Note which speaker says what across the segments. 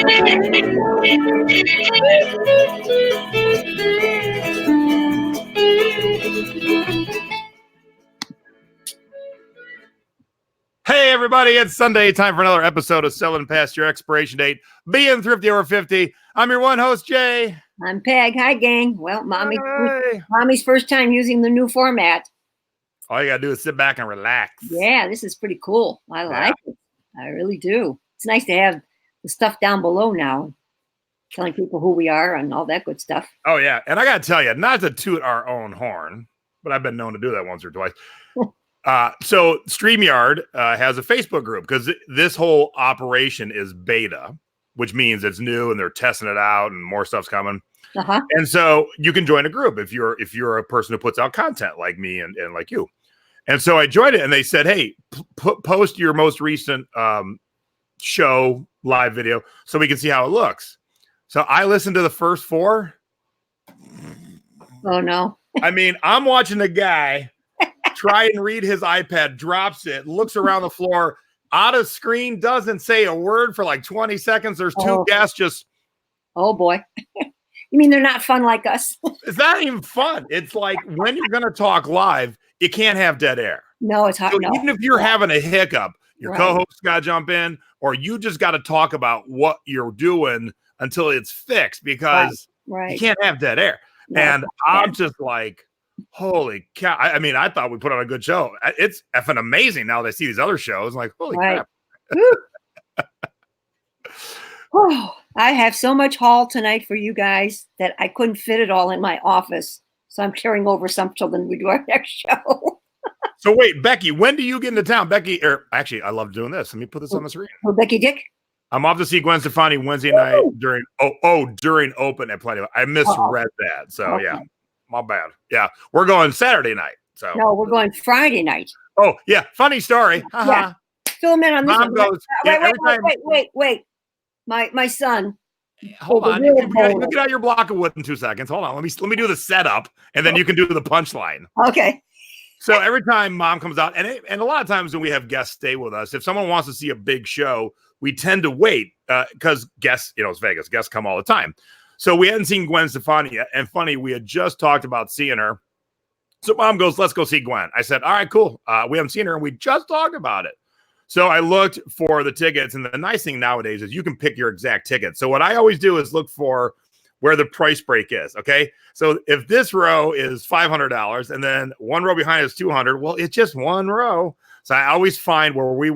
Speaker 1: Hey, everybody, it's Sunday, time for another episode of Selling Past Your Expiration Date, being thrifty over 50. I'm your one host, Jay.
Speaker 2: I'm Peg. Hi, gang. Well, Mommy's first time using the new format.
Speaker 1: All you got to do is sit back and relax.
Speaker 2: Yeah, this is pretty cool. I like it. I really do. It's nice to have the stuff down below now, telling people who we are and all that good stuff.
Speaker 1: Oh, yeah. And I got to tell you, not to toot our own horn, but I've been known to do that once or twice. So StreamYard has a Facebook group because this whole operation is beta, which means it's new and they're testing it out and more stuff's coming.
Speaker 2: Uh-huh.
Speaker 1: And so you can join a group if you're a person who puts out content like me and like you. And so I joined it and they said, hey, post your most recent show live video so we can see how it looks. So I listened to the first 4.
Speaker 2: Oh, no.
Speaker 1: I mean, I'm watching a guy try and read his iPad, drops it, looks around the floor, out of screen, doesn't say a word for like 20 seconds. There's 2 guests just.
Speaker 2: Oh, boy. You mean they're not fun like us?
Speaker 1: It's not even fun. It's like when you're going to talk live, you can't have dead air.
Speaker 2: No, it's hard.
Speaker 1: So
Speaker 2: no.
Speaker 1: Even if you're having a hiccup, your co-host got to jump in, or you just got to talk about what you're doing until it's fixed because you can't have dead air. No, and I'm just like, holy cow. I mean, I thought we put on a good show. It's effing amazing now that I see these other shows. I'm like, holy crap.
Speaker 2: Oh, I have so much haul tonight for you guys that I couldn't fit it all in my office. So I'm carrying over some till then we do our next show.
Speaker 1: So wait, Becky, when do you get into town? Becky, actually, I love doing this. Let me put this on the screen.
Speaker 2: Oh, Becky Dick?
Speaker 1: I'm off to see Gwen Stefani Wednesday night during open at Plenty. I misread that. So yeah, my bad. Yeah, we're going Saturday night. So
Speaker 2: no, we're going Friday night.
Speaker 1: Oh yeah, funny story.
Speaker 2: Yeah. Fill them in on this.
Speaker 1: Mom goes,
Speaker 2: wait. My son.
Speaker 1: Hold on. You get out your block of wood in 2 seconds. Hold on. Let me do the setup, and then you can do the punchline.
Speaker 2: Okay.
Speaker 1: So every time Mom comes out, and a lot of times when we have guests stay with us, if someone wants to see a big show, we tend to wait because guests, it's Vegas. Guests come all the time. So we hadn't seen Gwen Stefani yet. And funny, we had just talked about seeing her. So Mom goes, let's go see Gwen. I said, all right, cool. We haven't seen her, and we just talked about it. So I looked for the tickets. And the nice thing nowadays is you can pick your exact ticket. So what I always do is look for where the price break is. Okay. So if this row is $500 and then one row behind is $200, well, it's just one row. So I always find where we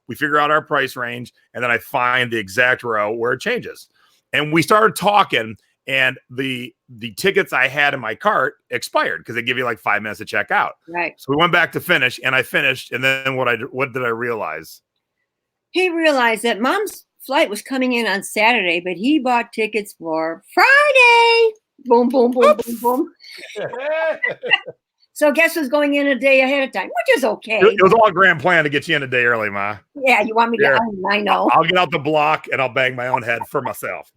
Speaker 1: figure out our price range and then I find the exact row where it changes. And we started talking and the tickets I had in my cart expired because they give you like 5 minutes to check out.
Speaker 2: Right.
Speaker 1: So we went back to finish and I finished. And then what did I realize?
Speaker 2: He realized that Mom's flight was coming in on Saturday, but he bought tickets for Friday. Boom, boom, boom, boom, boom. So guess who's going in a day ahead of time, which is okay.
Speaker 1: It was all a grand plan to get you in a day early, Ma.
Speaker 2: Yeah, you want me to? I know.
Speaker 1: I'll get out the block and I'll bang my own head for myself.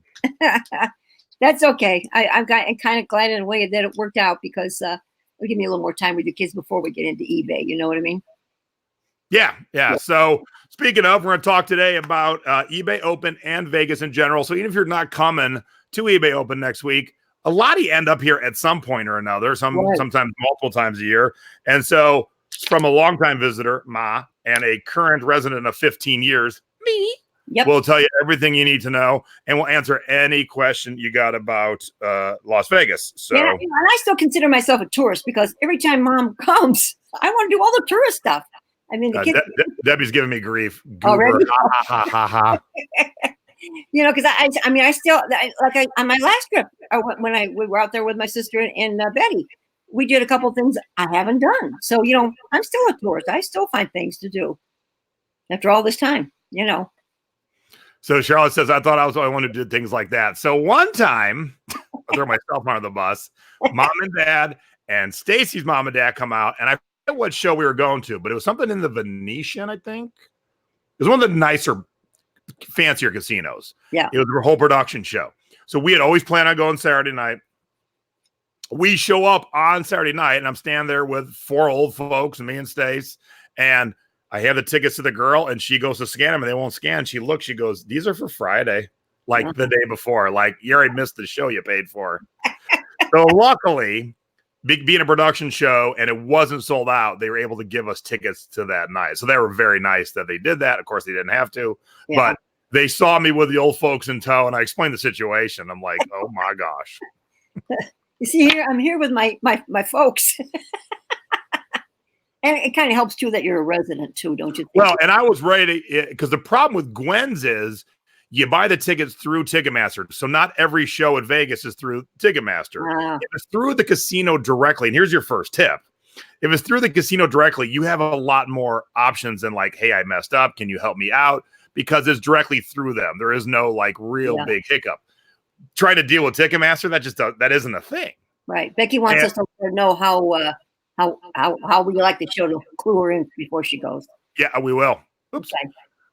Speaker 2: That's okay. I'm kind of glad in a way that it worked out because it'll give me a little more time with the kids before we get into eBay. You know what I mean?
Speaker 1: Yeah. So speaking of, we're going to talk today about eBay Open and Vegas in general. So even if you're not coming to eBay Open next week, a lot of you end up here at some point or another, sometimes multiple times a year. And so from a longtime visitor, Ma, and a current resident of 15 years, me, we'll tell you everything you need to know, and we'll answer any question you got about Las Vegas. So,
Speaker 2: and I still consider myself a tourist because every time Mom comes, I want to do all the tourist stuff. I mean, the kids.
Speaker 1: Debbie's giving me grief.
Speaker 2: Already?
Speaker 1: Ha.
Speaker 2: Because I still on my last trip when we were out there with my sister and Betty, we did a couple things I haven't done. So I'm still a tourist. I still find things to do after all this time.
Speaker 1: So Charlotte says, I thought I was the only one who did things like that. So one time, I throw myself under the bus. Mom and Dad and Stacy's mom and dad come out, and I forget what show we were going to, but it was something in the Venetian, I think. It was one of the nicer, fancier casinos. Yeah. It was a whole production show. So we had always planned on going Saturday night. We show up on Saturday night, and I'm standing there with 4 old folks, and me and Stace, and I have the tickets to the girl, and she goes to scan them, and they won't scan. She looks, she goes, these are for Friday. like the day before. Like, you already missed the show you paid for. So luckily, being a production show and it wasn't sold out, they were able to give us tickets to that night. So they were very nice that they did that. Of course, they didn't have to, but they saw me with the old folks in tow, and I explained the situation. I'm like, oh my gosh.
Speaker 2: You see here, I'm here with my folks. And it kind of helps too that you're a resident too, don't you think?
Speaker 1: Well, and I was ready because the problem with Gwen's is you buy the tickets through Ticketmaster. So not every show at Vegas is through Ticketmaster. If it's through the casino directly, and here's your first tip. If it's through the casino directly, you have a lot more options than like, hey, I messed up. Can you help me out? Because it's directly through them. There is no like real big hiccup. Trying to deal with Ticketmaster, that isn't a thing.
Speaker 2: Right. Becky wants us to know how we like the show to clue her in before she goes.
Speaker 1: Yeah, we will. Oops.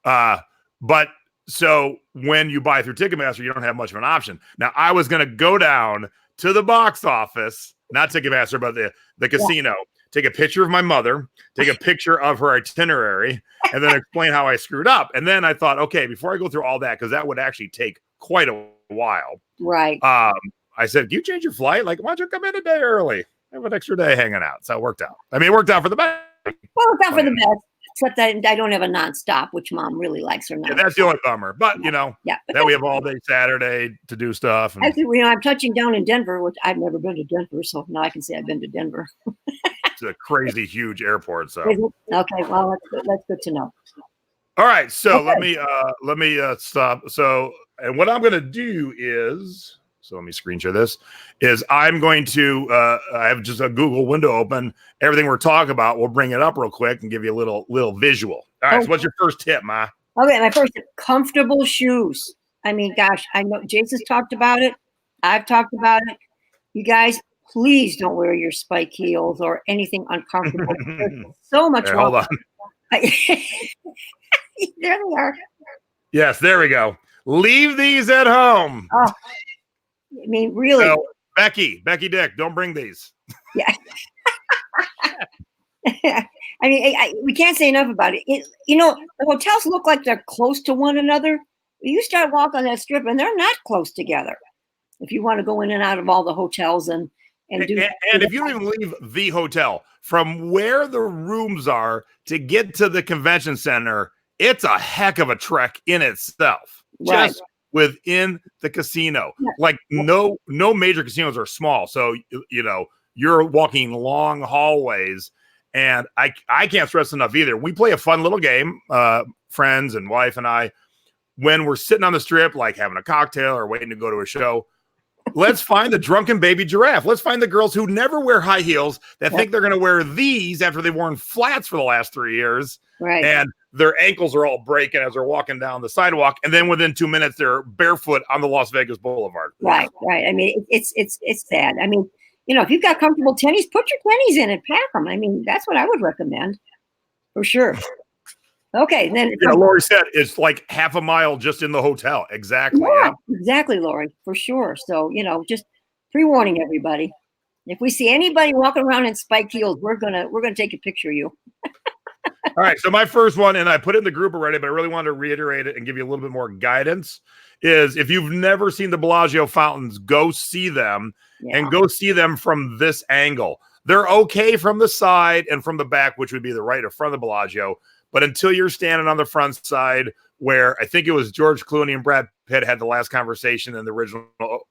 Speaker 1: Okay. But so when you buy through Ticketmaster, you don't have much of an option. Now, I was going to go down to the box office, not Ticketmaster, but the casino, take a picture of my mother, take a picture of her itinerary, and then explain how I screwed up. And then I thought, okay, before I go through all that, because that would actually take quite a while.
Speaker 2: Right.
Speaker 1: I said, can you change your flight? Like, why don't you come in a day early? Have an extra day hanging out. So it worked out. I mean, it worked out for the best.
Speaker 2: Well, it worked out for the best. Except that I don't have a nonstop, which Mom really likes her.
Speaker 1: Yeah, that's the only bummer. But, then we have all day Saturday to do stuff. And
Speaker 2: actually, I'm touching down in Denver, which I've never been to Denver. So now I can say I've been to Denver.
Speaker 1: It's a crazy, huge airport. So
Speaker 2: okay, well, that's good to know.
Speaker 1: All right. So let me stop. So, and what I'm going to do is... So let me screen share this. I'm going to, I have just a Google window open. Everything we're talking about, we'll bring it up real quick and give you a little visual. All right, so what's your first tip, Ma?
Speaker 2: Okay, my first tip, comfortable shoes. I mean, gosh, I know Jason's talked about it. I've talked about it. You guys, please don't wear your spike heels or anything uncomfortable. So much
Speaker 1: wrong. Hold on.
Speaker 2: There they are.
Speaker 1: Yes, there we go. Leave these at home.
Speaker 2: Oh. I mean, really.
Speaker 1: So, Becky Dick, don't bring these.
Speaker 2: Yeah. I mean, we can't say enough about it. The hotels look like they're close to one another. You start walking on that strip, and they're not close together. If you want to go in and out of all the hotels and do.
Speaker 1: And if you don't even leave the hotel, from where the rooms are to get to the convention center, it's a heck of a trek in itself.
Speaker 2: Right.
Speaker 1: Just within the casino. Like no major casinos are small. So, you're walking long hallways, and I can't stress enough either. We play a fun little game, friends and wife and I, when we're sitting on the strip, like having a cocktail or waiting to go to a show. Let's find the drunken baby giraffe. Let's find the girls who never wear high heels that think they're going to wear these after they've worn flats for the last 3 years.
Speaker 2: Right.
Speaker 1: And their ankles are all breaking as they're walking down the sidewalk. And then within 2 minutes, they're barefoot on the Las Vegas Boulevard.
Speaker 2: Right. I mean, it's sad. I mean, if you've got comfortable tennies, put your tennies in and pack them. I mean, that's what I would recommend for sure. Okay. Then
Speaker 1: Lori said it's like half a mile just in the hotel. Exactly.
Speaker 2: Yeah. Exactly, Lori, for sure. So, just pre-warning everybody. If we see anybody walking around in spike heels, we're gonna take a picture of you.
Speaker 1: All right. So my first one, and I put it in the group already, but I really wanted to reiterate it and give you a little bit more guidance, is if you've never seen the Bellagio fountains, go see them and go see them from this angle. They're okay from the side and from the back, which would be the right or front of the Bellagio. But until you're standing on the front side, where I think it was George Clooney and Brad Pitt had the last conversation in the original,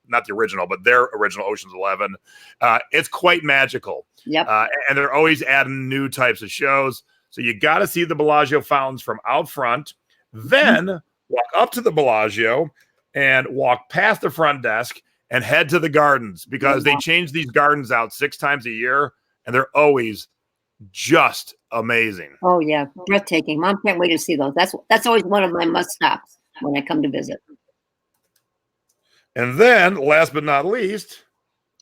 Speaker 1: not the original, but their original Ocean's 11, it's quite magical.
Speaker 2: Yep.
Speaker 1: And they're always adding new types of shows. So you got to see the Bellagio fountains from out front, then walk up to the Bellagio and walk past the front desk and head to the gardens, because they change these gardens out 6 times a year, and they're always just amazing.
Speaker 2: Oh yeah, breathtaking. Mom can't wait to see those. That's always one of my must stops when I come to visit.
Speaker 1: And then, last but not least,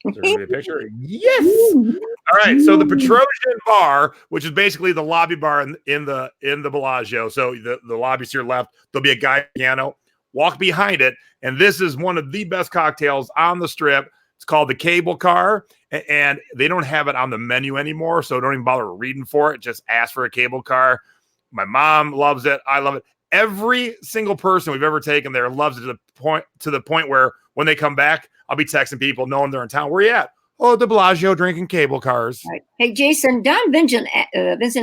Speaker 1: is there a picture? Yes. All right. So the Petrosian Bar, which is basically the lobby bar in the Bellagio. So the lobby's to your left. There'll be a guy piano. Walk behind it, and this is one of the best cocktails on the strip. It's called the Cable Car, and they don't have it on the menu anymore, so don't even bother reading for it. Just ask for a Cable Car. My mom loves it. I love it. every single person we've ever taken there loves it to the point where when they come back, I'll be texting people knowing they're in town. Where you at? Oh, the Bellagio drinking cable cars.
Speaker 2: Right. Hey, Jason, Don Vincent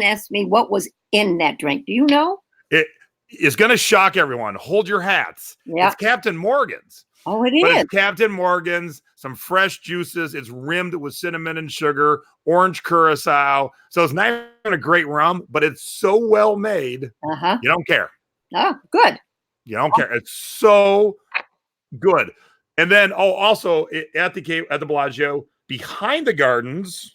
Speaker 2: asked me what was in that drink. Do you know?
Speaker 1: It is going to shock everyone. Hold your hats.
Speaker 2: Yeah.
Speaker 1: It's Captain Morgan's.
Speaker 2: Oh, it
Speaker 1: But
Speaker 2: is.
Speaker 1: it's Captain Morgan's, some fresh juices. It's rimmed with cinnamon and sugar, orange curacao. So it's not even a great rum, but it's so well made.
Speaker 2: Uh-huh.
Speaker 1: You don't care.
Speaker 2: Oh, good.
Speaker 1: You don't care. It's so good. And then, also at the Bellagio, behind the gardens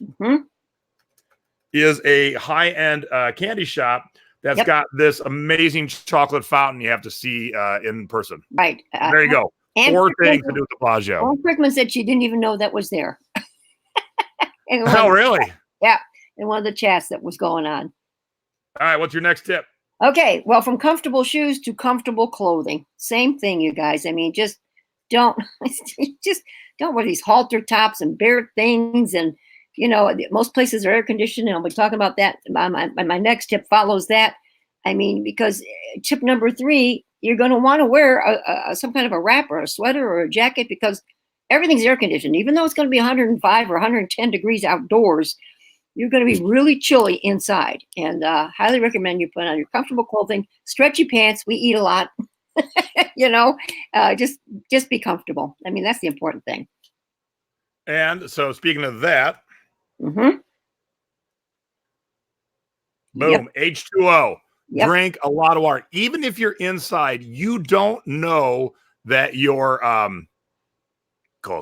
Speaker 1: is a high-end candy shop that's got this amazing chocolate fountain you have to see in person.
Speaker 2: Right.
Speaker 1: There you go.
Speaker 2: And
Speaker 1: 4 things to do with the Bellagio.
Speaker 2: Well, Crickman said she didn't even know that was there.
Speaker 1: Oh, really?
Speaker 2: Yeah, in one of the chats that was going on.
Speaker 1: All right, what's your next tip?
Speaker 2: Okay, well, from comfortable shoes to comfortable clothing. Same thing, you guys. I mean, just don't wear these halter tops and bare things. And, most places are air conditioned, and I'll be talking about that. My next tip follows that. I mean, because tip number 3, you're going to want to wear some kind of a wrap or a sweater or a jacket because everything's air conditioned. Even though it's going to be 105 or 110 degrees outdoors, you're going to be really chilly inside. And highly recommend you put on your comfortable clothing, stretchy pants. We eat a lot, just be comfortable. I mean, that's the important thing.
Speaker 1: And so speaking of that,
Speaker 2: boom,
Speaker 1: H2O. Drink a lot of water. Even if you're inside, you don't know that you're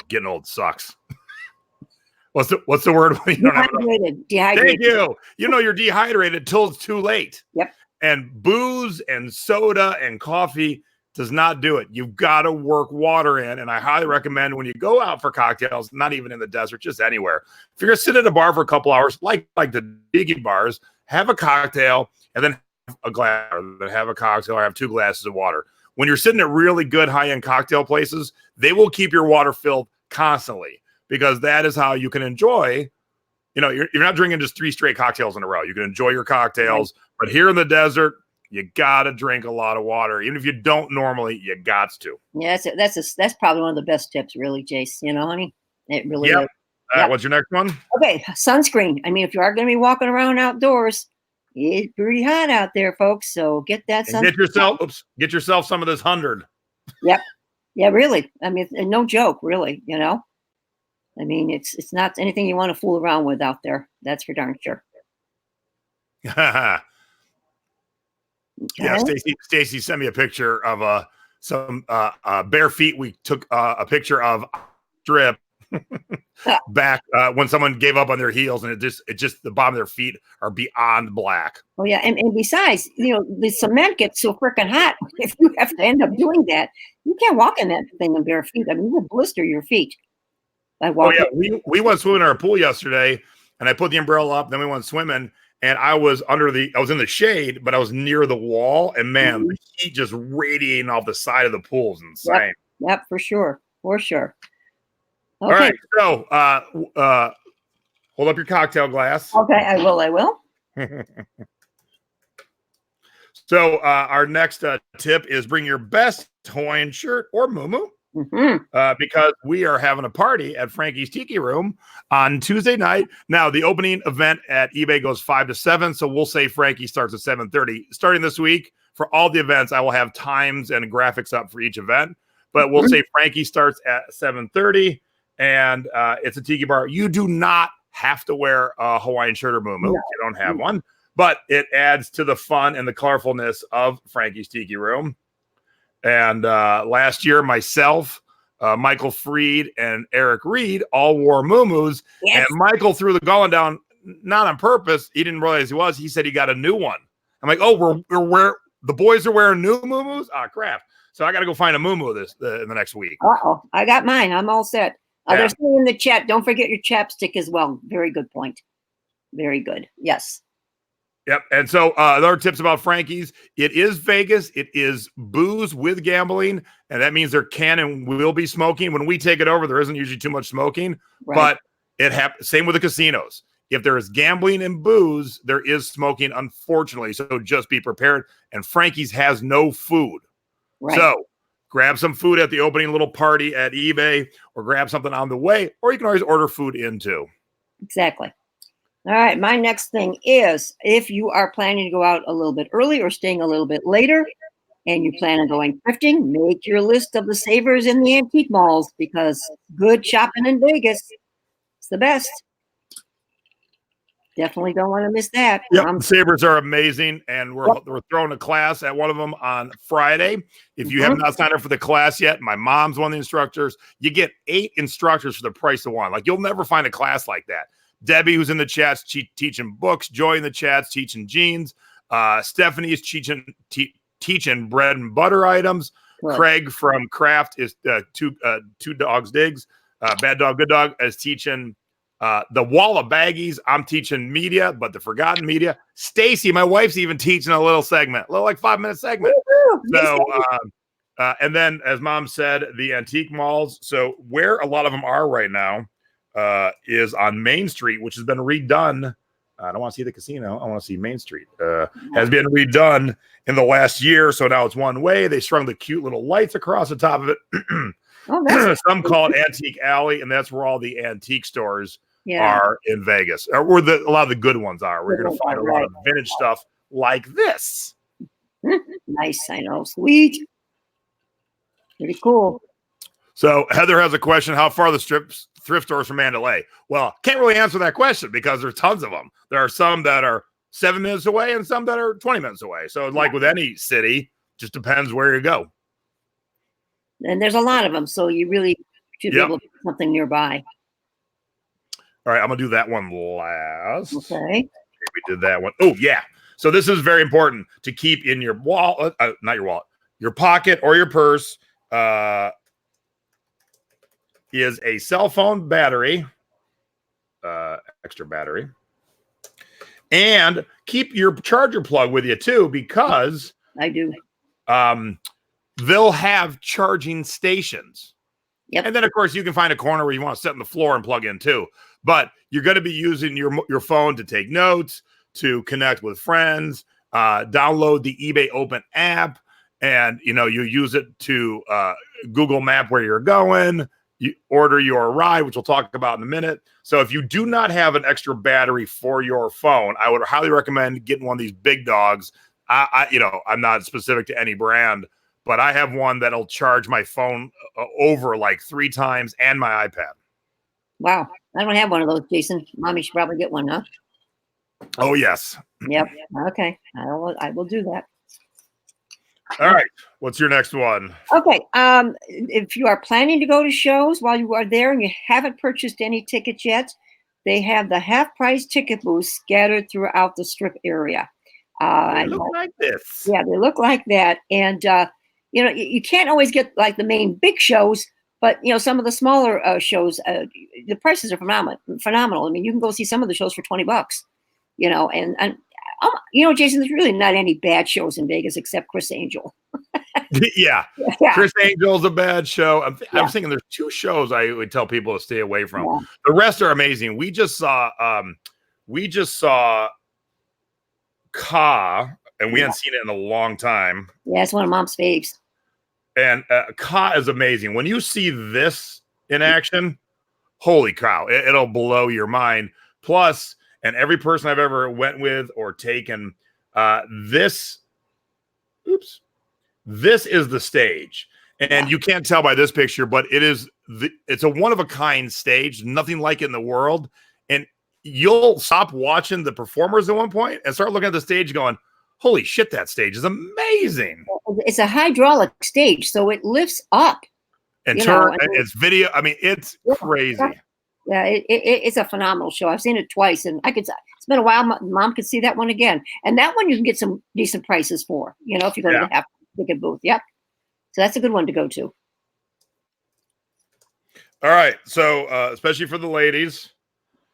Speaker 1: getting old sucks. What's the word when you don't have enough?
Speaker 2: Dehydrated.
Speaker 1: Thank you. You know you're dehydrated till it's too late.
Speaker 2: Yep.
Speaker 1: And booze and soda and coffee does not do it. You've got to work water in. And I highly recommend when you go out for cocktails, not even in the desert, just anywhere. If you're going to sit at a bar for a couple hours, like the tiki bars, have a cocktail and then a glass, or have a cocktail, or have 2 glasses of water. When you're sitting at really good high-end cocktail places, they will keep your water filled constantly because that is how you can enjoy. You're not drinking just 3 straight cocktails in a row. You can enjoy your cocktails, but here in the desert, you gotta drink a lot of water. Even if you don't normally, you got to.
Speaker 2: Yeah, that's probably one of the best tips, really, Jace. Honey, it really is.
Speaker 1: What's your next one?
Speaker 2: Okay, sunscreen. I mean, if you are going to be walking around outdoors, it's pretty hot out there, folks. So get that sunscreen.
Speaker 1: Get yourself some of this 100.
Speaker 2: Yep. Yeah, really. I mean, no joke, really. I mean, it's not anything you want to fool around with out there. That's for darn sure.
Speaker 1: Okay. Yeah, Stacy sent me a picture of some bare feet. We took a picture of strip back when someone gave up on their heels, and it just the bottom of their feet are beyond black.
Speaker 2: Oh yeah, and besides, the cement gets so freaking hot. If you have to end up doing that, you can't walk in that thing in bare feet. I mean, you will blister your feet by walking.
Speaker 1: Oh yeah, we went swimming in our pool yesterday, and I put the umbrella up. Then we went swimming, and I was in the shade, but I was near the wall, and man, the heat just radiating off the side of the pool is insane.
Speaker 2: Yep, for sure. Okay.
Speaker 1: All right, so hold up your cocktail glass.
Speaker 2: Okay, I will.
Speaker 1: So our next tip is bring your best Hawaiian shirt or muumuu, because we are having a party at Frankie's Tiki Room on Tuesday night. Now, the opening event at eBay goes 5 to 7, so we'll say Frankie starts at 7:30. Starting this week, for all the events, I will have times and graphics up for each event, but we'll say Frankie starts at 7:30. And it's a tiki bar. You do not have to wear a Hawaiian shirt or muumuu. You don't have one, but it adds to the fun and the colorfulness of Frankie's Tiki Room. And last year, myself, Michael Freed, and Eric Reed all wore muumuus. Yes. And Michael threw the going down, not on purpose. He didn't realize he was. He said he got a new one. I'm like, oh, the boys are wearing new muumuus? Ah, crap. So I got to go find a muumuu in the next week.
Speaker 2: Uh-oh. I got mine. I'm all set. They're still in the chat. Don't forget your chapstick as well. Very good point. Very good. Yes.
Speaker 1: Yep. And so other tips about Frankie's. It is Vegas. It is booze with gambling. And that means there can and will be smoking. When we take it over, there isn't usually too much smoking. Right. But it happens. Same with the casinos. if there is gambling and booze, there is smoking, unfortunately. So just be prepared. And Frankie's has no food.
Speaker 2: Right.
Speaker 1: So grab some food at the opening little party at eBay, or grab something on the way, or you can always order food in too.
Speaker 2: Exactly. All right. My next thing is, if you are planning to go out a little bit early or staying a little bit later, and you plan on going thrifting, make your list of the savers in the antique malls, because good shopping in Vegas is the best. Definitely don't want to miss that.
Speaker 1: Yep, the savers are amazing, and we're throwing a class at one of them on Friday. If you have not signed up for the class yet, my mom's one of the instructors. You get 8 instructors for the price of one. Like, you'll never find a class like that. Debbie, who's in the chats, teaching books. Joy in the chats, teaching jeans. Stephanie is teaching bread and butter items. Good. Craig from Craft is two dogs digs. Bad dog, good dog is teaching the wall of baggies. I'm teaching media, but the forgotten media. Stacy, my wife's even teaching a little segment, a little like 5-minute segment. So, and then as Mom said, the antique malls. So where a lot of them are right now is on Main Street, which has been redone. I don't want to see the casino. I want to see Main Street. Has been redone in the last year, so now it's one way. They strung the cute little lights across the top of it. Some call it Antique Alley, and that's where all the antique stores are in Vegas, or where a lot of the good ones are. We're going to find a lot of vintage stuff like this.
Speaker 2: Nice, I know, sweet, pretty cool.
Speaker 1: So Heather has a question: how far are the thrift stores from Mandalay? Well, can't really answer that question because there's tons of them. There are some that are 7 minutes away and some that are 20 minutes away. So like with any city, just depends where you go.
Speaker 2: And there's a lot of them, so you really should be able to do something nearby.
Speaker 1: All right, I'm going to do that one last.
Speaker 2: Okay.
Speaker 1: We did that one. Oh, yeah. So this is very important to keep in your wallet, not your wallet, your pocket or your purse, is a cell phone battery, extra battery. And keep your charger plug with you, too, because
Speaker 2: I do.
Speaker 1: They'll have charging stations.
Speaker 2: Yep.
Speaker 1: And then, of course, you can find a corner where you want to sit on the floor and plug in, too. But you're going to be using your phone to take notes, to connect with friends, download the eBay Open app, and, you use it to Google Map where you're going. You order your ride, which we'll talk about in a minute. So if you do not have an extra battery for your phone, I would highly recommend getting one of these big dogs. I'm not specific to any brand, but I have one that'll charge my phone over like 3 times and my iPad.
Speaker 2: Wow. I don't have one of those, Jason. Mommy should probably get one, huh?
Speaker 1: Oh, yes.
Speaker 2: Yep. Okay. I will do that.
Speaker 1: All right. What's your next one?
Speaker 2: Okay. If you are planning to go to shows while you are there and you haven't purchased any tickets yet, they have the half-price ticket booths scattered throughout the strip area.
Speaker 1: They look like this.
Speaker 2: Yeah, they look like that. And, you can't always get like the main big shows, but, some of the smaller shows, the prices are phenomenal. I mean, you can go see some of the shows for $20, and Jason, there's really not any bad shows in Vegas except Chris Angel.
Speaker 1: Yeah. Chris Angel's a bad show. I was thinking there's 2 shows I would tell people to stay away from. Yeah. The rest are amazing. We just saw Ka, and we hadn't seen it in a long time.
Speaker 2: Yeah, it's one of Mom's faves.
Speaker 1: And Ka is amazing. When you see this in action, holy cow, it'll blow your mind. Plus, and every person I've ever went with or taken, this is the stage. And you can't tell by this picture, but it's a one-of-a-kind stage, nothing like it in the world. And you'll stop watching the performers at one point and start looking at the stage going, holy shit, that stage is amazing.
Speaker 2: It's a hydraulic stage, so it lifts up.
Speaker 1: And it's video. I mean, it's crazy.
Speaker 2: Yeah, it's a phenomenal show. I've seen it twice, and it's been a while. Mom could see that one again. And that one you can get some decent prices for, if you're going to have a ticket booth. Yep. So that's a good one to go to.
Speaker 1: All right. So, especially for the ladies,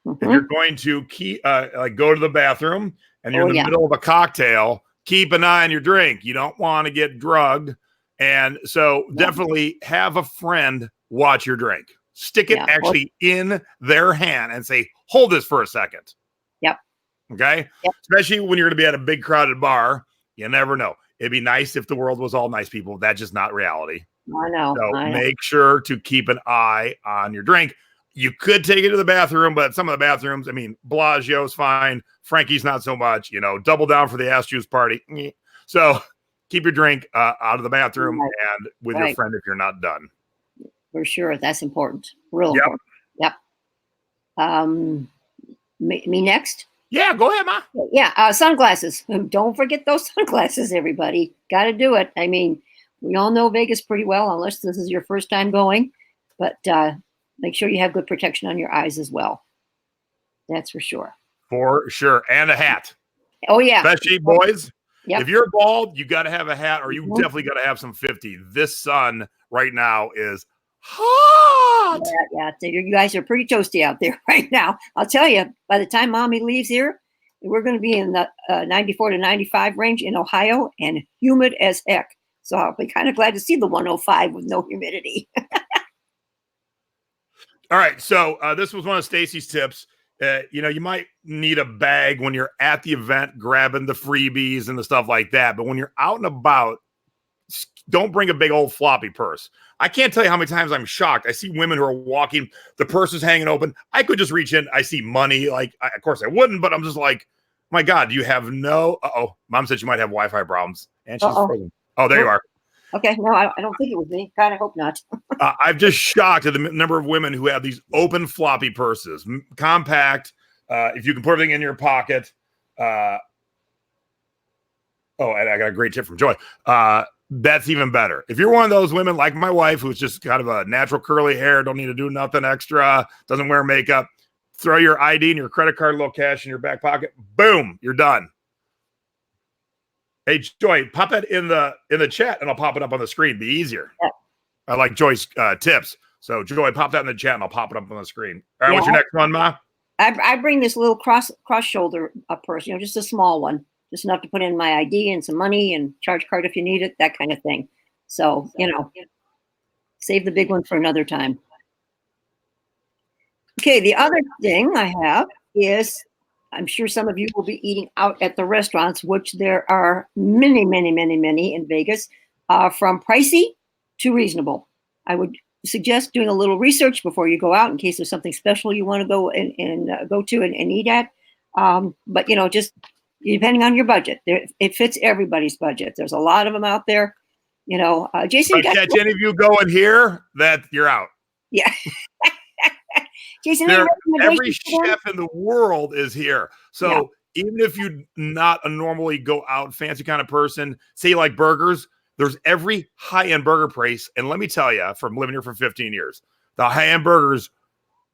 Speaker 1: if you're going to go to the bathroom and you're in the middle of a cocktail, keep an eye on your drink. You don't want to get drugged. And so definitely have a friend watch your drink. Stick it actually in their hand and say, hold this for a second. Okay.
Speaker 2: Yep.
Speaker 1: Especially when you're going to be at a big crowded bar. You never know. It'd be nice if the world was all nice people. That's just not reality.
Speaker 2: I know.
Speaker 1: So
Speaker 2: I know.
Speaker 1: make sure to keep an eye on your drink. You could take it to the bathroom, but some of the bathrooms, I mean, Bellagio's fine. Frankie's not so much. Double down for the ass juice party. So keep your drink out of the bathroom and with your friend if you're not done.
Speaker 2: For sure. That's important. Real important. Yep. Me next?
Speaker 1: Yeah, go ahead, Ma.
Speaker 2: Yeah, sunglasses. Don't forget those sunglasses, everybody. Got to do it. I mean, we all know Vegas pretty well, unless this is your first time going. But make sure you have good protection on your eyes as well. That's for sure.
Speaker 1: For sure. And a hat.
Speaker 2: Oh, yeah.
Speaker 1: Especially boys.
Speaker 2: Yep.
Speaker 1: If you're bald, you got to have a hat, or you definitely got to have some 50. This sun right now is hot.
Speaker 2: Yeah. You guys are pretty toasty out there right now. I'll tell you, by the time Mommy leaves here, we're going to be in the 94 to 95 range in Ohio and humid as heck. So I'll be kind of glad to see the 105 with no humidity.
Speaker 1: All right. So this was one of Stacy's tips. You might need a bag when you're at the event, grabbing the freebies and the stuff like that. But when you're out and about, don't bring a big old floppy purse. I can't tell you how many times I'm shocked. I see women who are walking, the purse is hanging open. I could just reach in. I see money. Of course I wouldn't, but I'm just like, my God, you have no. Mom said you might have Wi-Fi problems. And she's frozen. Oh, there you are.
Speaker 2: Okay. No, I don't think it was me. Kind of hope not.
Speaker 1: I'm just shocked at the number of women who have these open floppy purses, compact. If you can put everything in your pocket. And I got a great tip from Joy. That's even better. If you're one of those women like my wife, who's just kind of a natural curly hair, don't need to do nothing extra, doesn't wear makeup, throw your ID and your credit card, a little cash in your back pocket. Boom, you're done. Hey, Joy, pop that in the chat and I'll pop it up on the screen. Be easier. Yeah. I like Joy's tips. So, Joy, pop that in the chat and I'll pop it up on the screen. All right, what's your next one, Ma?
Speaker 2: I bring this little cross shoulder purse, just a small one. Just enough to put in my ID and some money and charge card if you need it, that kind of thing. So, save the big one for another time. Okay, the other thing I have is, I'm sure some of you will be eating out at the restaurants, which there are many, many, many, many in Vegas, from pricey to reasonable. I would suggest doing a little research before you go out in case there's something special you want to go and go to and eat at. But, just depending on your budget, it fits everybody's budget. There's a lot of them out there. Jason,
Speaker 1: if I catch any of you going here, that you're out.
Speaker 2: Yeah. Jason,
Speaker 1: every chef in the world is here. So even if you not a normally go out fancy kind of person, say you like burgers, there's every high-end burger place. And let me tell you, from living here for 15 years, the high-end burgers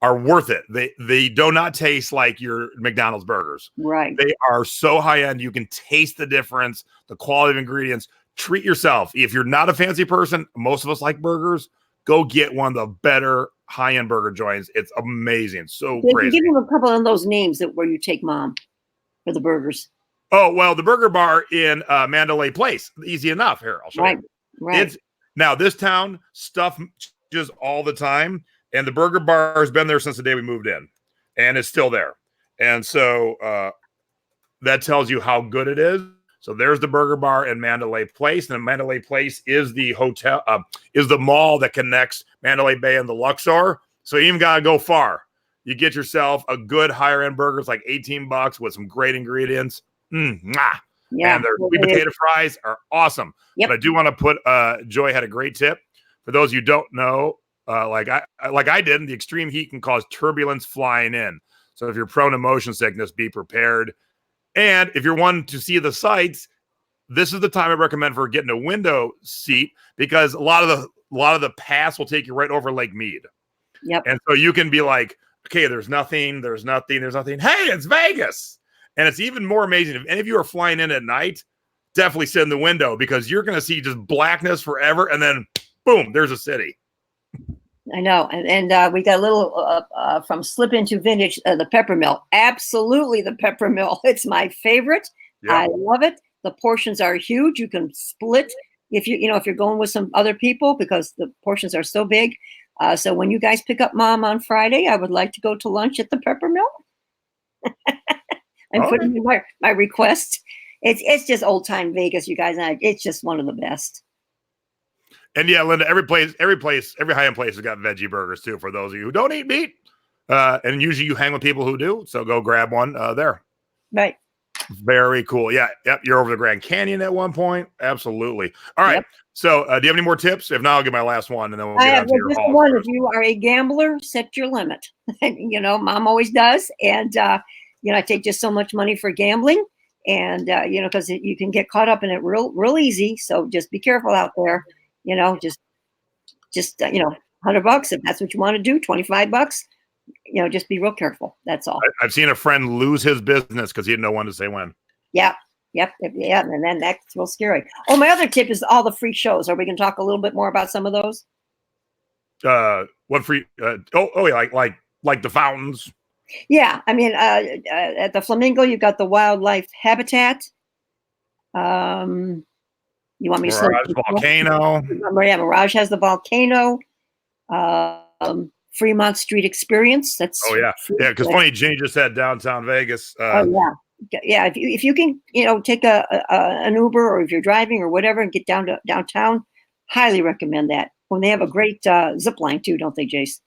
Speaker 1: are worth it. They do not taste like your McDonald's burgers.
Speaker 2: Right.
Speaker 1: They are so high-end. You can taste the difference, the quality of ingredients. Treat yourself. If you're not a fancy person, most of us like burgers, go get one of the better high-end burger joints. It's amazing. So crazy.
Speaker 2: Give them a couple of those names where you take Mom for the burgers.
Speaker 1: Oh, well, the burger bar in Mandalay Place. Easy enough. Here, I'll show you. Right. Now, this town, stuff changes all the time. And the burger bar has been there since the day we moved in. And it's still there. And so that tells you how good it is. So there's the burger bar in Mandalay Place. And Mandalay Place is the hotel, is the mall that connects Mandalay Bay and the Luxor. So you even got to go far. You get yourself a good higher end burger. It's like $18 with some great ingredients. Yeah. And their sweet potato fries are awesome. Yep. But I do want to put, Joy had a great tip. For those you don't know, like I did, the extreme heat can cause turbulence flying in. So if you're prone to motion sickness, be prepared. And if you're wanting to see the sights, this is the time I recommend for getting a window seat, because a lot of the paths will take you right over Lake Mead.
Speaker 2: Yep.
Speaker 1: And so you can be like, okay, there's nothing. Hey, it's Vegas. And it's even more amazing if any of you are flying in at night, definitely sit in the window, because you're going to see just blackness forever. And then boom, there's a city.
Speaker 2: I know. And we got a little from Slip Into Vintage, the Peppermill. Absolutely, the Peppermill. It's my favorite. Yep. I love it. The portions are huge. You can split if you're going with some other people, because the portions are so big. So when you guys pick up Mom on Friday, I would like to go to lunch at the Peppermill. and putting in my request. It's just old time Vegas, you guys. And it's just one of the best.
Speaker 1: And yeah, Linda, every high-end place has got veggie burgers too for those of you who don't eat meat. And usually you hang with people who do, so go grab one there.
Speaker 2: Right.
Speaker 1: Very cool. Yeah. Yep. You're over the Grand Canyon at one point. Absolutely. All right. Yep. So do you have any more tips? If not, I'll get my last one and then we'll get on to your hauls.
Speaker 2: One. If you are a gambler, set your limit. Mom always does. And, I take just so much money for gambling and, because you can get caught up in it real easy. So just be careful out there, just $100 if that's what you want to do, $25. Just be real careful. That's all.
Speaker 1: I've seen a friend lose his business because he didn't know when to say when.
Speaker 2: Yeah. Yep. And then that's real scary. Oh, my other tip is all the free shows. Are we going to talk a little bit more about some of those?
Speaker 1: What free? Yeah, like the fountains.
Speaker 2: Yeah. I mean, at the Flamingo, you've got the wildlife habitat. You want me to
Speaker 1: Mirage Volcano?
Speaker 2: Yeah, Mirage has the volcano. Fremont Street Experience. That's
Speaker 1: because funny, Jenny just said downtown Vegas.
Speaker 2: Yeah. If you can, take an Uber or if you're driving or whatever and get down to downtown, highly recommend that. When they have a great zip line too, don't they, Jace?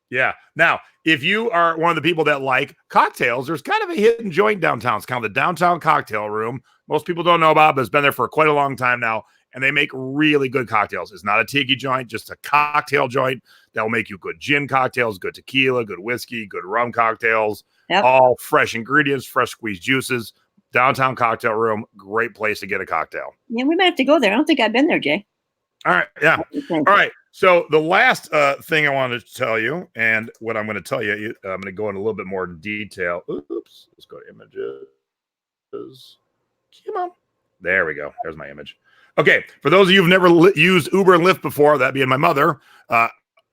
Speaker 1: Yeah. Now, if you are one of the people that like cocktails, there's kind of a hidden joint downtown. It's kind of the downtown cocktail room. Most people don't know about it, but it's been there for quite a long time now. And they make really good cocktails. It's not a tiki joint, just a cocktail joint that will make you good gin cocktails, good tequila, good whiskey, good rum cocktails, all fresh ingredients, fresh squeezed juices. Downtown cocktail room, great place to get a cocktail.
Speaker 2: Yeah, we might have to go there. I don't think I've been there, Jay.
Speaker 1: All right, yeah. All right, so the last thing I wanted to tell you, and what I'm going to tell you, I'm going to go in a little bit more detail. Oops, let's go to images. Come on. There we go. There's my image. Okay, for those of you who've never used Uber and Lyft before, that being my mother,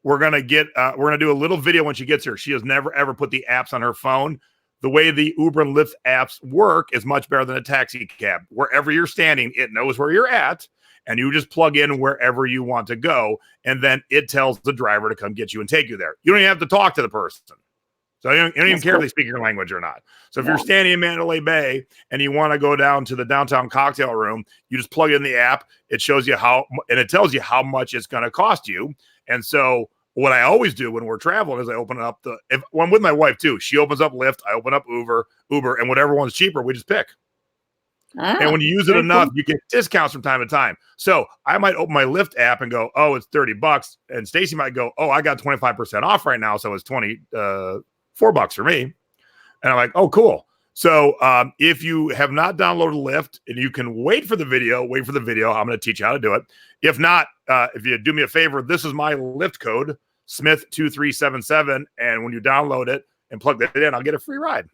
Speaker 1: we're gonna do a little video when she gets here. She has never ever put the apps on her phone. The way the Uber and Lyft apps work is much better than a taxi cab. Wherever you're standing, it knows where you're at, and you just plug in wherever you want to go, and then it tells the driver to come get you and take you there. You don't even have to talk to the person. So you don't even care if they speak your language or not. So if you're standing in Mandalay Bay and you want to go down to the downtown cocktail room, you just plug in the app. It shows you and it tells you how much it's going to cost you. And so what I always do when we're traveling is I open up if I'm with my wife too, she opens up Lyft, I open up Uber, and whatever one's cheaper, we just pick. And when you use it enough, you get discounts from time to time. So I might open my Lyft app and go, oh, it's $30. And Stacy might go, oh, I got 25% off right now. So it's $4 for me. And I'm like, oh, cool. So if you have not downloaded Lyft and you can wait for the video, I'm going to teach you how to do it. If not, if you do me a favor, this is my Lyft code, Smith2377. And when you download it and plug that in, I'll get a free ride.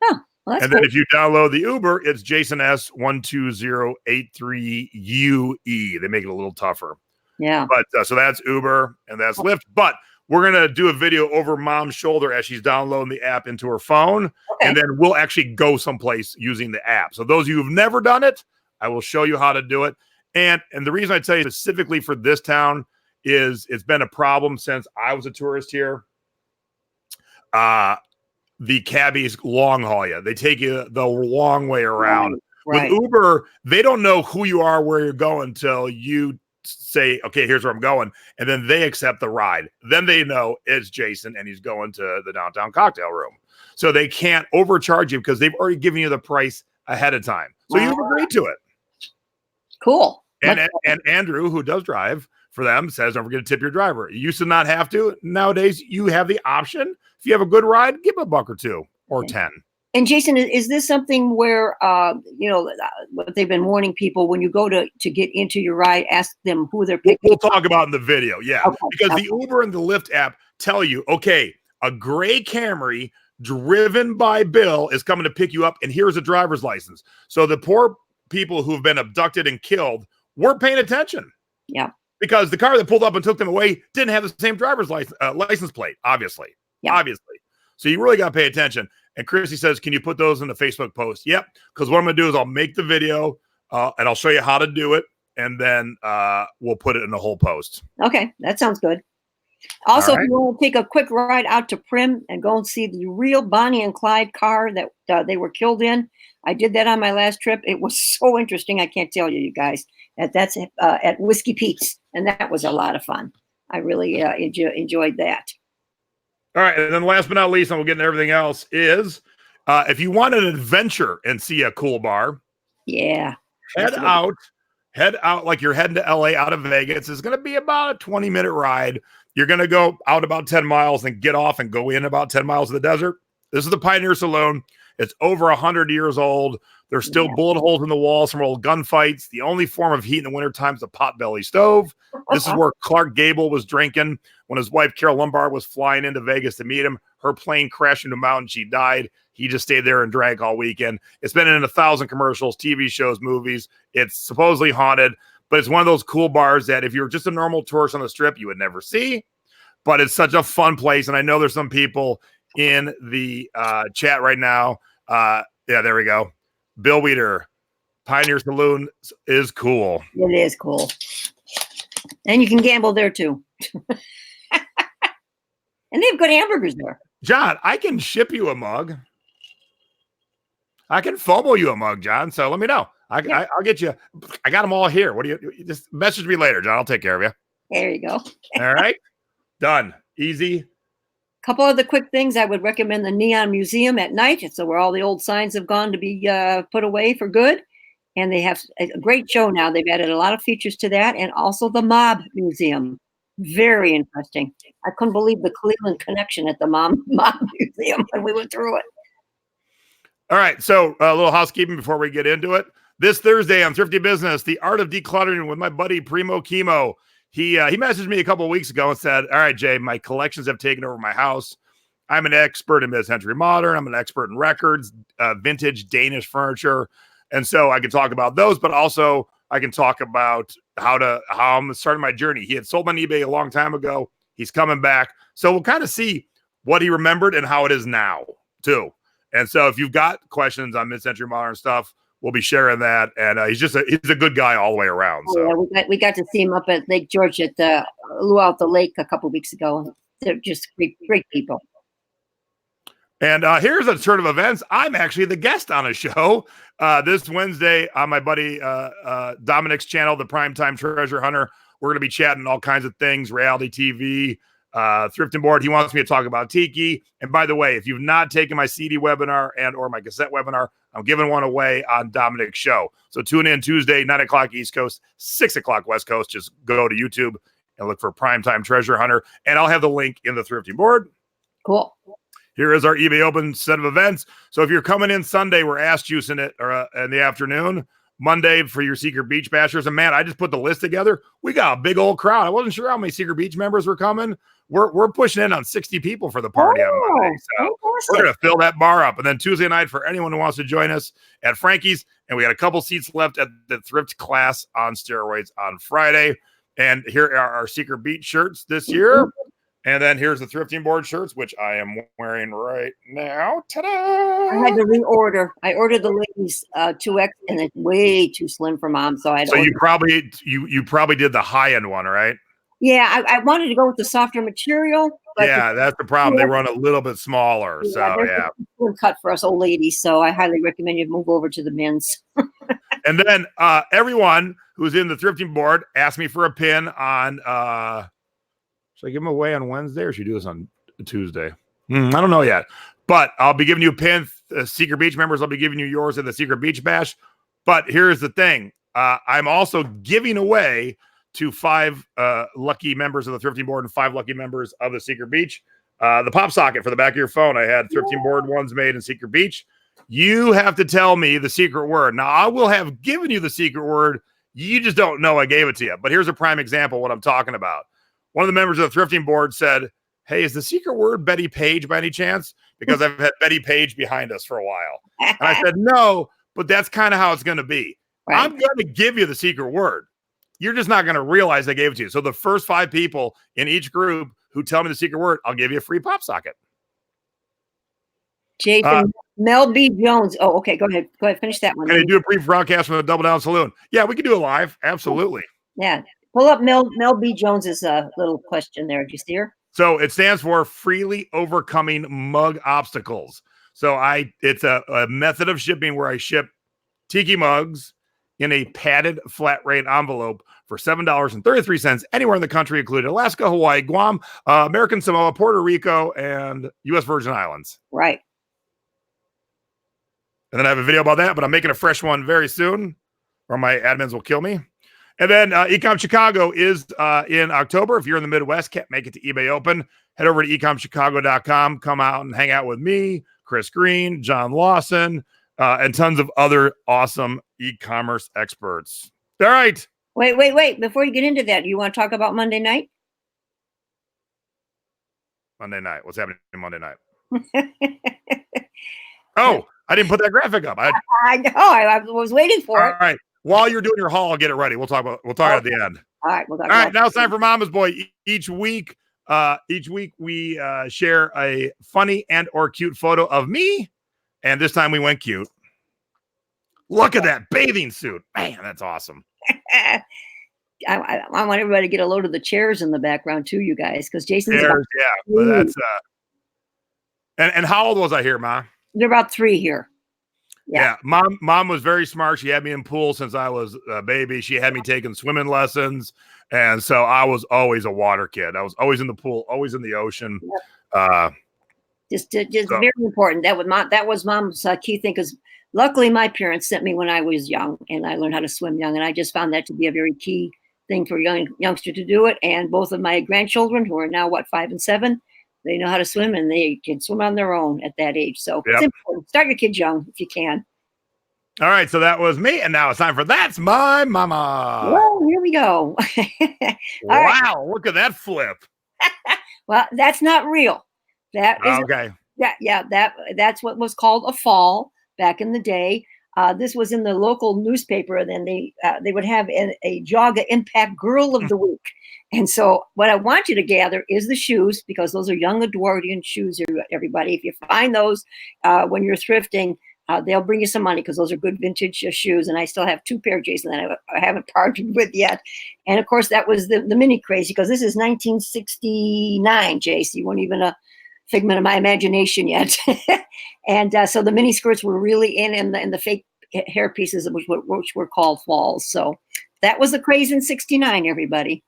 Speaker 2: Oh, well,
Speaker 1: and then if you download the Uber, it's Jason S12083UE. They make it a little tougher.
Speaker 2: Yeah.
Speaker 1: But so that's Uber and that's Lyft. But we're going to do a video over Mom's shoulder as she's downloading the app into her phone. Okay. And then we'll actually go someplace using the app. So those of you who've never done it, I will show you how to do it. And the reason I tell you specifically for this town is it's been a problem since I was a tourist here. The cabbies long haul you. They take you the long way around. Right. With Uber, they don't know who you are, where you're going until you say, okay, here's where I'm going. And then they accept the ride. Then they know it's Jason and he's going to the downtown cocktail room. So they can't overcharge you because they've already given you the price ahead of time. So you've agreed to it.
Speaker 2: Cool.
Speaker 1: And Andrew, who does drive for them, says, don't forget to tip your driver. You used to not have to. Nowadays, you have the option. If you have a good ride, give them $1 or $2 or 10.
Speaker 2: And Jason, is this something where, what they've been warning people when you go to get into your ride, ask them who they're picking?
Speaker 1: We'll talk about in the video. Yeah. Okay. Because the Uber and the Lyft app tell you, okay, a gray Camry driven by Bill is coming to pick you up. And here's a driver's license. So the poor people who've been abducted and killed weren't paying attention.
Speaker 2: Yeah.
Speaker 1: Because the car that pulled up and took them away didn't have the same driver's license plate, obviously. Yeah. Obviously. So you really got to pay attention. And Chrissy says, can you put those in the Facebook post? Yep. Because what I'm going to do is I'll make the video and I'll show you how to do it. And then we'll put it in the whole post.
Speaker 2: Okay. That sounds good. Also,
Speaker 1: All
Speaker 2: if you want to take a quick ride out to Prim and go and see the real Bonnie and Clyde car that they were killed in, I did that on my last trip. It was so interesting. I can't tell you, you guys. That's at Whiskey Pete's, and that was a lot of fun. I really enjoyed that.
Speaker 1: All right, and then last but not least, and we'll get into everything else, is if you want an adventure and see a cool bar,
Speaker 2: yeah,
Speaker 1: head out like you're heading to LA out of Vegas. It's going to be about a 20-minute ride. You're going to go out about 10 miles and get off and go in about 10 miles of the desert. This is the Pioneer Saloon. It's over 100 years old. There's still bullet holes in the walls from old gunfights. The only form of heat in the wintertime is a potbelly stove. This is where Clark Gable was drinking when his wife, Carol Lombard, was flying into Vegas to meet him. Her plane crashed into a mountain. She died. He just stayed there and drank all weekend. It's been in 1,000 commercials, TV shows, movies. It's supposedly haunted, but it's one of those cool bars that if you're just a normal tourist on the Strip, you would never see. But it's such a fun place, and I know there's some people in the chat right now. Yeah, there we go. Bill Weeder, Pioneer Saloon is cool.
Speaker 2: It is cool. And you can gamble there too. And they have good hamburgers there.
Speaker 1: John, I can ship you a mug. I can FOMO you a mug, John. So let me know. I'll get you. I got them all here. What do you just message me later, John? I'll take care of you.
Speaker 2: There you go.
Speaker 1: All right. Done. Easy.
Speaker 2: Couple of the quick things. I would recommend the Neon Museum at night. It's where all the old signs have gone to be put away for good. And they have a great show now. They've added a lot of features to that. And also the Mob Museum. Very interesting. I couldn't believe the Cleveland connection at the Mob Museum when we went through it.
Speaker 1: All right. So a little housekeeping before we get into it. This Thursday on Thrifty Business, The Art of Decluttering with my buddy Primo Chemo. He messaged me a couple of weeks ago and said, all right, Jay, my collections have taken over my house. I'm an expert in mid-century modern. I'm an expert in records, vintage Danish furniture. And so I can talk about those, but also I can talk about how I'm starting my journey. He had sold on eBay a long time ago. He's coming back. So we'll kind of see what he remembered and how it is now too. And so if you've got questions on mid-century modern stuff, we'll be sharing that. And he's a good guy all the way around. So
Speaker 2: yeah, we got to see him up at Lake George at Luau the Lake a couple of weeks ago. They're just great people.
Speaker 1: And here's a turn of events. I'm actually the guest on a show this Wednesday on my buddy Dominic's channel, The Primetime Treasure Hunter. We're going to be chatting all kinds of things, reality TV, thrift and board. He wants me to talk about Tiki. And by the way, if you've not taken my CD webinar and or my cassette webinar, I'm giving one away on Dominic's show. So tune in Tuesday, 9 o'clock East Coast, 6 o'clock West Coast. Just go to YouTube and look for Primetime Treasure Hunter. And I'll have the link in the thrifting board.
Speaker 2: Cool.
Speaker 1: Here is our eBay Open set of events. So if you're coming in Sunday, we're ass juicing it in the afternoon. Monday for your Secret Beach Bashers. And man, I just put the list together. We got a big old crowd. I wasn't sure how many Secret Beach members were coming. We're pushing in on 60 people for the party on Monday. So we're going to fill that bar up. And then Tuesday night for anyone who wants to join us at Frankie's. And we got a couple seats left at the Thrift Class on Steroids on Friday. And here are our Secret Beach shirts this year. And then here's the thrifting board shirts, which I am wearing right now. Ta-da!
Speaker 2: I had to reorder. I ordered the ladies 2X, and it's way too slim for Mom. So
Speaker 1: you probably did the high end one, right?
Speaker 2: Yeah, I wanted to go with the softer material. But
Speaker 1: yeah, that's the problem. They run a little bit smaller. Yeah,
Speaker 2: so cut for us old ladies. So I highly recommend you move over to the men's.
Speaker 1: And then everyone who's in the thrifting board asked me for a pin on. Should I give them away on Wednesday or should I do this on Tuesday? I don't know yet. But I'll be giving you a pin. Secret Beach members, I'll be giving you yours at the Secret Beach Bash. But here's the thing. I'm also giving away to 5 lucky members of the thrifting board and 5 lucky members of the Secret Beach. The pop socket for the back of your phone. I had thrifting board ones made in Secret Beach. You have to tell me the secret word. Now, I will have given you the secret word. You just don't know I gave it to you. But here's a prime example of what I'm talking about. One of the members of the thrifting board said, hey, is the secret word Betty Page by any chance? Because I've had Betty Page behind us for a while. And I said, no, but that's kind of how it's going to be. Right. I'm going to give you the secret word. You're just not going to realize I gave it to you. So the first 5 people in each group who tell me the secret word, I'll give you a free pop socket.
Speaker 2: Jason, Mel B. Jones. Oh, okay. Go ahead. Finish that one.
Speaker 1: Can I do a brief broadcast from the Double Down Saloon? Yeah, we can do it live. Absolutely.
Speaker 2: Yeah. Pull up Mel B. Jones's little question there. Did you see her?
Speaker 1: So it stands for freely overcoming mug obstacles. So it's a method of shipping where I ship tiki mugs in a padded flat rate envelope for $7.33 anywhere in the country, including Alaska, Hawaii, Guam, American Samoa, Puerto Rico, and U.S. Virgin Islands.
Speaker 2: Right.
Speaker 1: And then I have a video about that, but I'm making a fresh one very soon, or my admins will kill me. And then Ecom Chicago is in October. If you're in the Midwest, can't make it to eBay Open, head over to ecomchicago.com. Come out and hang out with me, Chris Green, John Lawson, and tons of other awesome e-commerce experts. All right.
Speaker 2: Wait. Before you get into that, do you want to talk about Monday night?
Speaker 1: Monday night. What's happening Monday night? Oh, I didn't put that graphic up.
Speaker 2: I know. I was waiting for it.
Speaker 1: All right. While you're doing your haul, I'll get it ready. We'll talk at the end.
Speaker 2: All right. All
Speaker 1: right. Now it's time for Mama's Boy. Each week we share a funny and or cute photo of me. And this time we went cute. Look at that bathing suit. Man, that's awesome.
Speaker 2: I want everybody to get a load of the chairs in the background too, you guys, because Jason's
Speaker 1: chairs, but that's and how old was I here, Ma?
Speaker 2: They're about 3 here.
Speaker 1: Yeah. Mom was very smart. She had me in pool since I was a baby. She had me taking swimming lessons. And so I was always a water kid. I was always in the pool, always in the ocean.
Speaker 2: Yep. Just very important. That was Mom's key thing, because luckily my parents sent me when I was young, and I learned how to swim young. And I just found that to be a very key thing for a youngster to do it. And both of my grandchildren, who are now 5 and 7, they know how to swim, and they can swim on their own at that age. So It's important. Start your kids young if you can.
Speaker 1: All right, so that was me, and now it's time for That's My Mama.
Speaker 2: Well, here we go.
Speaker 1: Wow, right. Look at that flip.
Speaker 2: Well, that's not real. That is
Speaker 1: okay.
Speaker 2: That's what was called a fall back in the day. This was in the local newspaper, and then they would have a Jaga Impact Girl of the Week. And so what I want you to gather is the shoes, because those are young Edwardian shoes, everybody. If you find those when you're thrifting, they'll bring you some money, because those are good vintage shoes. And I still have 2 pair, Jason, that I haven't parted with yet. And of course, that was the mini craze, because this is 1969, Jace. You weren't even a figment of my imagination yet. And so the mini skirts were really in the fake hair pieces, which were called falls. So that was the craze in 69, everybody.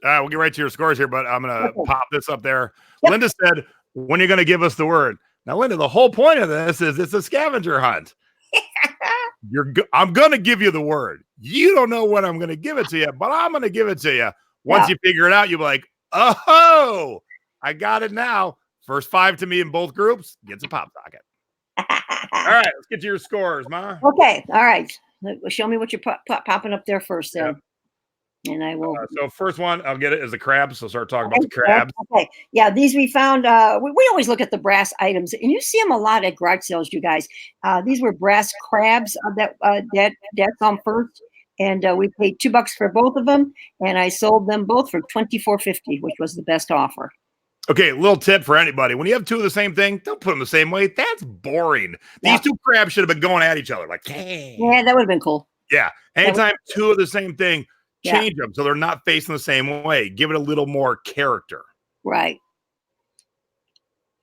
Speaker 1: We'll get right to your scores here, but I'm going to pop this up there. Yep. Linda said, when are you going to give us the word? Now, Linda, the whole point of this is it's a scavenger hunt. I'm going to give you the word. You don't know when I'm going to give it to you, but I'm going to give it to you. Once you figure it out, you'll be like, oh, I got it now. First 5 to me in both groups gets a pop socket. All right, let's get to your scores, Ma.
Speaker 2: Okay, all right. Show me what you're popping up there first, then. Yep. And I will.
Speaker 1: So first one, I'll get it, is the crabs. So start talking about the crabs.
Speaker 2: Okay. Yeah, these we found. We always look at the brass items, and you see them a lot at garage sales, you guys. These were brass crabs that Dad saw first, and we paid $2 for both of them, and I sold them both for $24.50, which was the best offer.
Speaker 1: Okay, little tip for anybody. When you have 2 of the same thing, don't put them the same way. That's boring. These 2 crabs should have been going at each other. Like, hey.
Speaker 2: Yeah, that would have been cool.
Speaker 1: Yeah. Anytime 2 of the same thing, change them so they're not facing the same way. Give it a little more character.
Speaker 2: Right.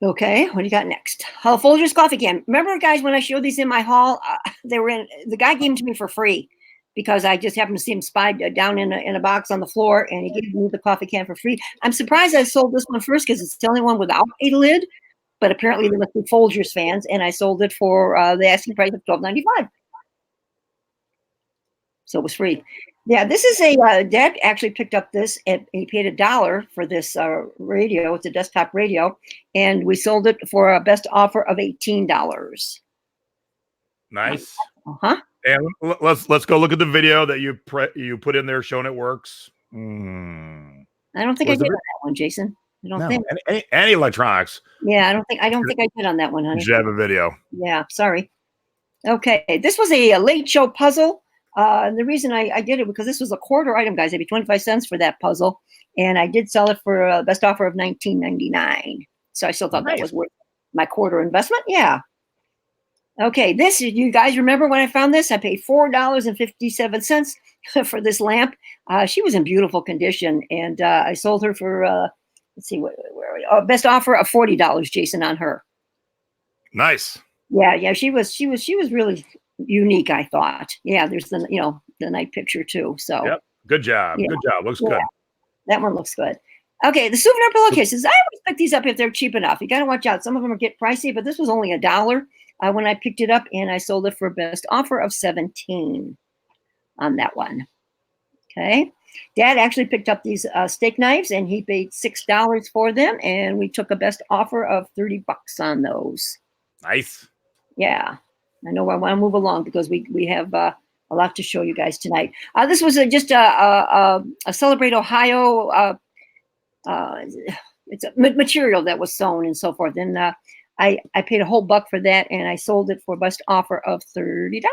Speaker 2: Okay, what do you got next? Folgers coffee can. Remember, guys, when I showed these in my haul, the guy gave them to me for free, because I just happened to see him spied down in a box on the floor, and he gave me the coffee can for free. I'm surprised I sold this one first, because it's the only one without a lid, but apparently they must be Folgers fans, and I sold it for the asking price of $12.95. So it was free. Yeah, this is Dad actually picked up this, and he paid $1 for this radio. It's a desktop radio, and we sold it for a best offer of $18.
Speaker 1: Nice. And let's go look at the video that you put in there showing it works.
Speaker 2: I don't think I did on that one, Jason. I don't think
Speaker 1: any electronics.
Speaker 2: Yeah, I don't think I did on that one, honey.
Speaker 1: You should have a video.
Speaker 2: Yeah, sorry. Okay, this was a late show puzzle. And the reason I did it, because this was a quarter item, guys. It'd be 25 cents for that puzzle, and I did sell it for a best offer of $19.99. So I still thought that was worth my quarter investment. Yeah. Okay, this, you guys remember when I found this? I paid $4.57 for this lamp. She was in beautiful condition, and I sold her for let's see, where are we? Oh, best offer of $40, Jason, on her.
Speaker 1: Nice.
Speaker 2: Yeah, she was really unique, I thought. Yeah, there's the the night picture too. So
Speaker 1: yep, good job.
Speaker 2: yeah.
Speaker 1: Good job. Looks good.
Speaker 2: That one looks good. Okay, the souvenir pillowcases. I always pick these up if they're cheap enough. You got to watch out. Some of them get pricey, but this was only $1 when I picked it up, and I sold it for a best offer of 17 on that one. Okay. Dad actually picked up these steak knives, and he paid $6 for them, and we took a best offer of $30 on those.
Speaker 1: Nice.
Speaker 2: Yeah. I know I want to move along because we have a lot to show you guys tonight. This was just a Celebrate Ohio it's a material that was sewn and so forth. And I paid a whole $1 for that, and I sold it for a best offer of $30.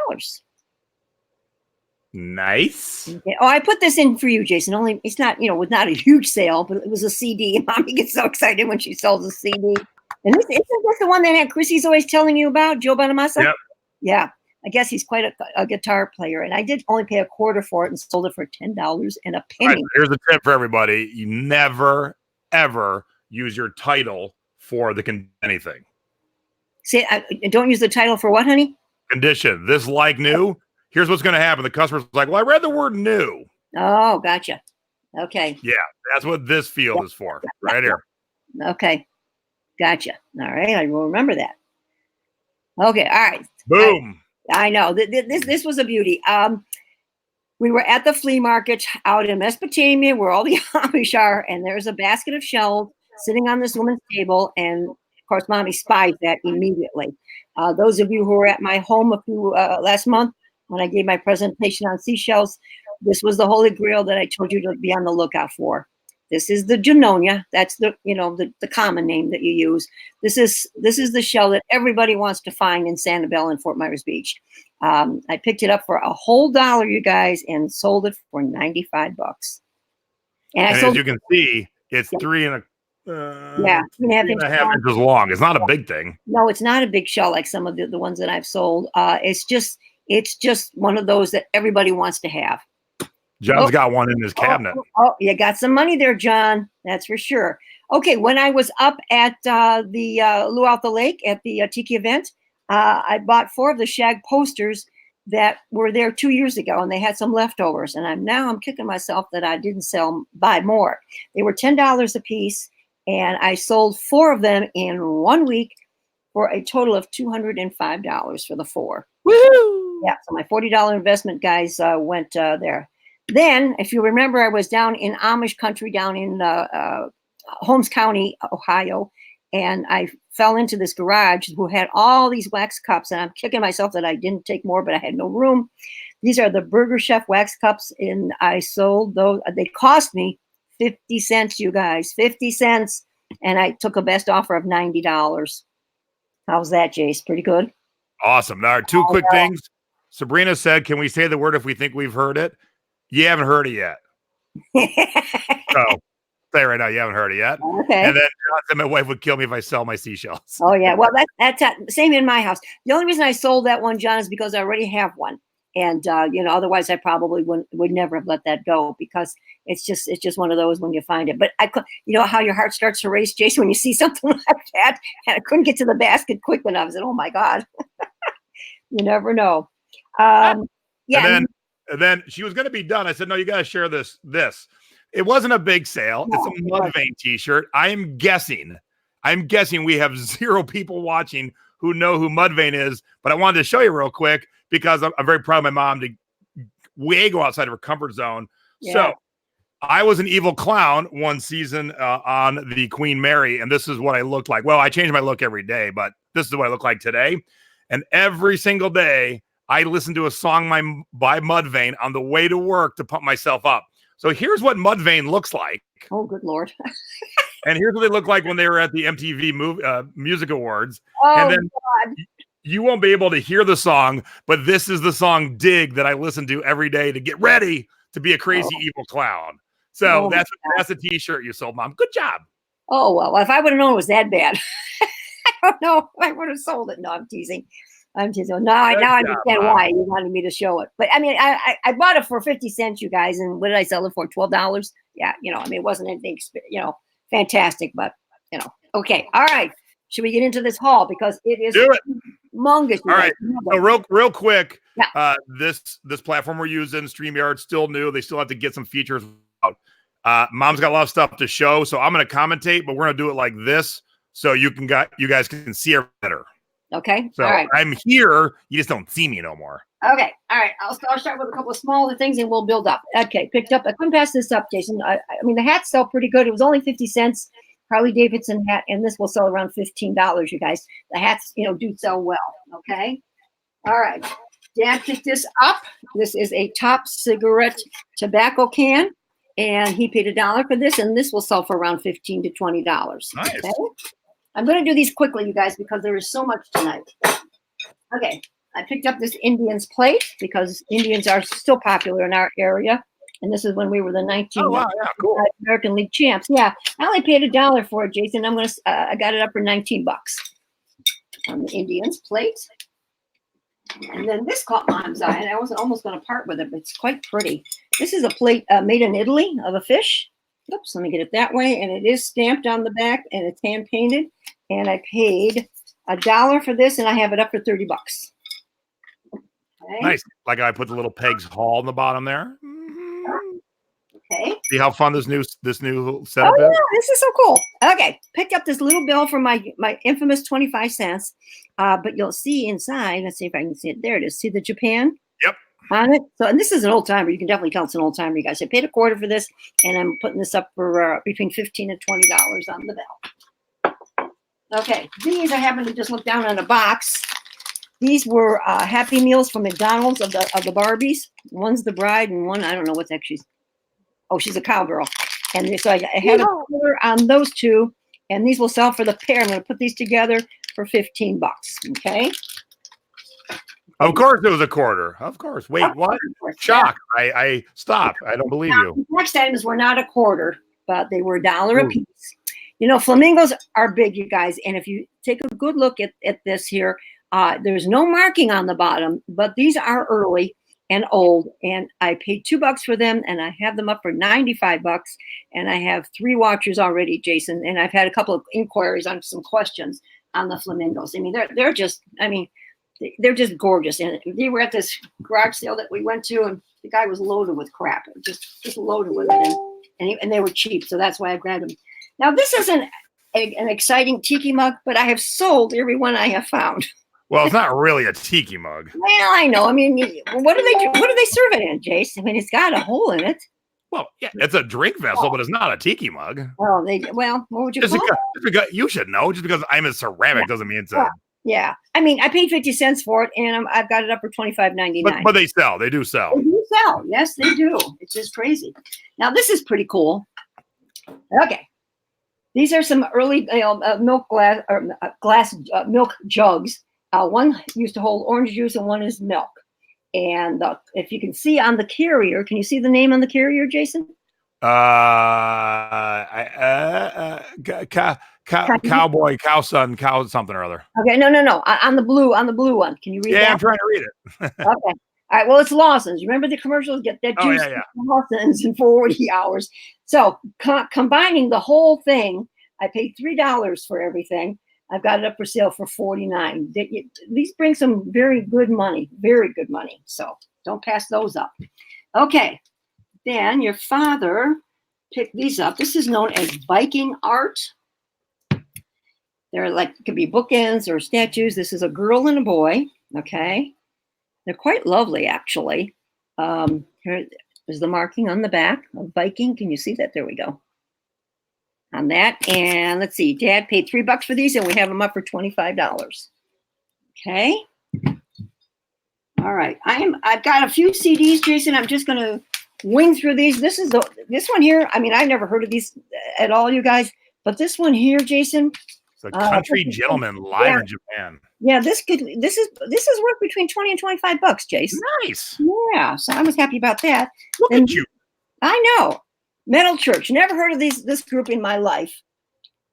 Speaker 1: Nice.
Speaker 2: Okay. Oh, I put this in for you, Jason. Only it's not, was not a huge sale, but it was a CD. Mommy gets so excited when she sells a CD. And isn't this the one that Chrissy's always telling you about, Joe Bonamassa?
Speaker 1: Yep.
Speaker 2: Yeah. I guess he's quite a guitar player, and I did only pay $0.25 for it and sold it for $10 and a penny.
Speaker 1: Right, here's a tip for everybody: you never ever use your title for the anything.
Speaker 2: Say, don't use the title for what, honey?
Speaker 1: Condition. This like new. Here's what's going to happen. The customer's like, "Well, I read the word new."
Speaker 2: Oh, gotcha. Okay.
Speaker 1: Yeah, that's what this field is for, right here.
Speaker 2: Okay, gotcha. All right, I will remember that. Okay, all right.
Speaker 1: Boom.
Speaker 2: I know this was a beauty. We were at the flea market out in Mesopotamia, where all the Amish are, and there's a basket of shells sitting on this woman's table, and of course, Mommy spied that immediately. Those of you who were at my home last month when I gave my presentation on seashells, this was the Holy Grail that I told you to be on the lookout for. This is the Junonia. That's the the common name that you use. This is the shell that everybody wants to find in Sanibel and Fort Myers Beach. I picked it up for a whole $1, you guys, and sold it for $95. And
Speaker 1: as you can see, it's 3.5 inches long. It's not a big thing.
Speaker 2: No, it's not a big shell like some of the ones that I've sold. It's just one of those that everybody wants to have.
Speaker 1: John's got one in his cabinet.
Speaker 2: Oh, you got some money there, John. That's for sure. Okay, when I was up at the Luau the Lake at the Tiki event, I bought 4 of the shag posters that were there 2 years ago, and they had some leftovers. And I'm kicking myself that I didn't buy more. They were $10 a piece, and I sold 4 of them in 1 week for a total of $205 for the 4.
Speaker 1: Woo!
Speaker 2: Yeah, so my $40 investment, guys, went there. Then, if you remember, I was down in Amish country, down in Holmes County, Ohio, and I fell into this garage who had all these wax cups, and I'm kicking myself that I didn't take more, but I had no room. These are the Burger Chef wax cups, and I sold those. They cost me 50 cents, you guys, 50 cents, and I took a best offer of $90. How's that, Jace? Pretty good?
Speaker 1: Awesome. Now, 2 quick things. Sabrina said, can we say the word if we think we've heard it? You haven't heard it yet. So, say right now, you haven't heard it yet.
Speaker 2: Okay.
Speaker 1: And then John said my wife would kill me if I sell my seashells.
Speaker 2: Oh, yeah. Well, that's same in my house. The only reason I sold that one, John, is because I already have one. And, otherwise I probably would never have let that go, because it's just one of those when you find it. But I could, how your heart starts to race, Jason, when you see something like that, and I couldn't get to the basket quick enough. I said, oh, my God. You never know. Yeah.
Speaker 1: And then she was going to be done. I said, no, you got to share this. It wasn't a big sale. No, it's a Mudvayne t-shirt. I'm guessing we have 0 people watching who know who Mudvayne is, but I wanted to show you real quick because I'm very proud of my mom to way go outside of her comfort zone. Yeah. So I was an evil clown one season on the Queen Mary, and this is what I looked like. Well, I change my look every day, but this is what I look like today. And every single day, I listen to a song by Mudvayne on the way to work to pump myself up. So here's what Mudvayne looks like.
Speaker 2: Oh, good Lord.
Speaker 1: And here's what they look like when they were at the MTV Music Awards.
Speaker 2: Oh,
Speaker 1: and then
Speaker 2: God.
Speaker 1: You won't be able to hear the song, but this is the song Dig that I listen to every day to get ready to be a crazy evil clown. So that's the t-shirt you sold, Mom. Good job.
Speaker 2: Oh, well, if I would have known it was that bad, I don't know. I would have sold it. No, I'm teasing. I'm just now I understand why you wanted me to show it. But I mean, I bought it for 50 cents, you guys, and what did I sell it for? $12. Yeah, I mean, it wasn't anything, fantastic, but okay, all right. Should we get into this haul because it is humongous?
Speaker 1: All right, so real quick, this platform we're using, StreamYard, still new. They still have to get some features out. Mom's got a lot of stuff to show, so I'm going to commentate, but we're going to do it like this, so you guys can see it better.
Speaker 2: Okay.
Speaker 1: So
Speaker 2: all right.
Speaker 1: I'm here. You just don't see me no more.
Speaker 2: Okay. All right. I'll start with a couple of smaller things and we'll build up. Okay. Picked up. I couldn't pass this up, Jason. I mean, the hats sell pretty good. It was only 50 cents. Harley Davidson hat, and this will sell around $15, you guys. The hats, do sell well. Okay. All right. Dad picked this up. This is a Top cigarette tobacco can, and he paid $1 for this, and this will sell for around $15 to $20.
Speaker 1: Nice.
Speaker 2: Okay? I'm going to do these quickly, you guys, because there is so much tonight. Okay, I picked up this Indians plate because Indians are still popular in our area. And this is when we were the 19
Speaker 1: cool.
Speaker 2: American League champs. Yeah, I only paid $1 for it, Jason. I got it up for 19 bucks on the Indians plate. And then this caught my eye, and I was almost going to part with it, but it's quite pretty. This is a plate made in Italy of a fish. Oops, let me get it that way. And it is stamped on the back, and it's hand painted. And I paid $1 for this, and I have it up for 30 bucks. Okay.
Speaker 1: Nice. Like I put the little Peg's Hall on the bottom there.
Speaker 2: Okay.
Speaker 1: See how fun this new setup is?
Speaker 2: Yeah, this is so cool. Okay, picked up this little bill for my infamous 25 cents. But you'll see inside. Let's see if I can see it. There it is. See the Japan?
Speaker 1: Yep.
Speaker 2: On it. So, and this is an old timer. You can definitely tell it's an old timer, you guys. I paid $0.25 for this, and I'm putting this up for between $15 and $20 on the bill. Okay, these I happen to just look down on a box. These were Happy Meals from McDonald's of the Barbies. One's the bride, and one I don't know what's actually. Oh, she's a cowgirl. And so I had a color on those two, and these will sell for the pair. I'm going to put these together for 15 bucks. Okay.
Speaker 1: Of course it was a quarter. Of course. Wait, what? Shock. I stop. I don't believe you.
Speaker 2: Next items were not a quarter, but they were $1 a piece. Flamingos are big, you guys. And if you take a good look at this here, there's no marking on the bottom, but these are early and old, and I paid $2 for them, and I have them up for 95 bucks, and I have 3 watchers already, Jason, and I've had a couple of inquiries on some questions on the flamingos. I mean, they're just gorgeous, and they were at this garage sale that we went to, and the guy was loaded with crap, just loaded with it, and they were cheap, so that's why I grabbed them. Now, this isn't an exciting tiki mug, but I have sold every one I have found.
Speaker 1: Well, it's not really a tiki mug.
Speaker 2: Well, I know. I mean, what do they do? What do they serve it in, Jace? I mean, it's got a hole in it.
Speaker 1: Well, yeah, it's a drink vessel, but it's not a tiki mug.
Speaker 2: Well, what would you call it?
Speaker 1: Because you should know. Just because I'm a ceramic doesn't mean it's a.
Speaker 2: Yeah, I mean, I paid 50 cents for it, and I've got it up for $25.99.
Speaker 1: But they sell. They do sell.
Speaker 2: They do sell. Yes, they do. It's just crazy. Now, this is pretty cool. Okay, these are some early milk glass milk jugs. One used to hold orange juice, and one is milk. And if you can see on the carrier, can you see the name on the carrier, Jason?
Speaker 1: Cowboy, cow son, cow something or other.
Speaker 2: Okay, no. On the blue one. Can you read that?
Speaker 1: Yeah, I'm trying to read it.
Speaker 2: Okay. All right. Well, it's Lawson's. Remember the commercials? Get that juice from Lawson's in 40 hours. So combining the whole thing, I paid $3 for everything. I've got it up for sale for $49. These bring some very good money. So don't pass those up. Okay. Then your father picked these up. This is known as Viking art. They're could be bookends or statues. This is a girl and a boy. Okay. They're quite lovely, actually. Here is the marking on the back of Viking. Can you see that? There we go. On that, and let's see, Dad paid $3 for these, and we have them up for $25. Okay. All right. I've got a few CDs, Jason. I'm just going to wing through these. This one here. I mean, I've never heard of these at all, you guys, but this one here, Jason.
Speaker 1: It's a country gentleman live in Japan.
Speaker 2: Yeah, this is worth between $20 and $25, Jason.
Speaker 1: Nice.
Speaker 2: Yeah, so I was happy about that.
Speaker 1: Look at you.
Speaker 2: I know. Metal Church. Never heard of this group in my life.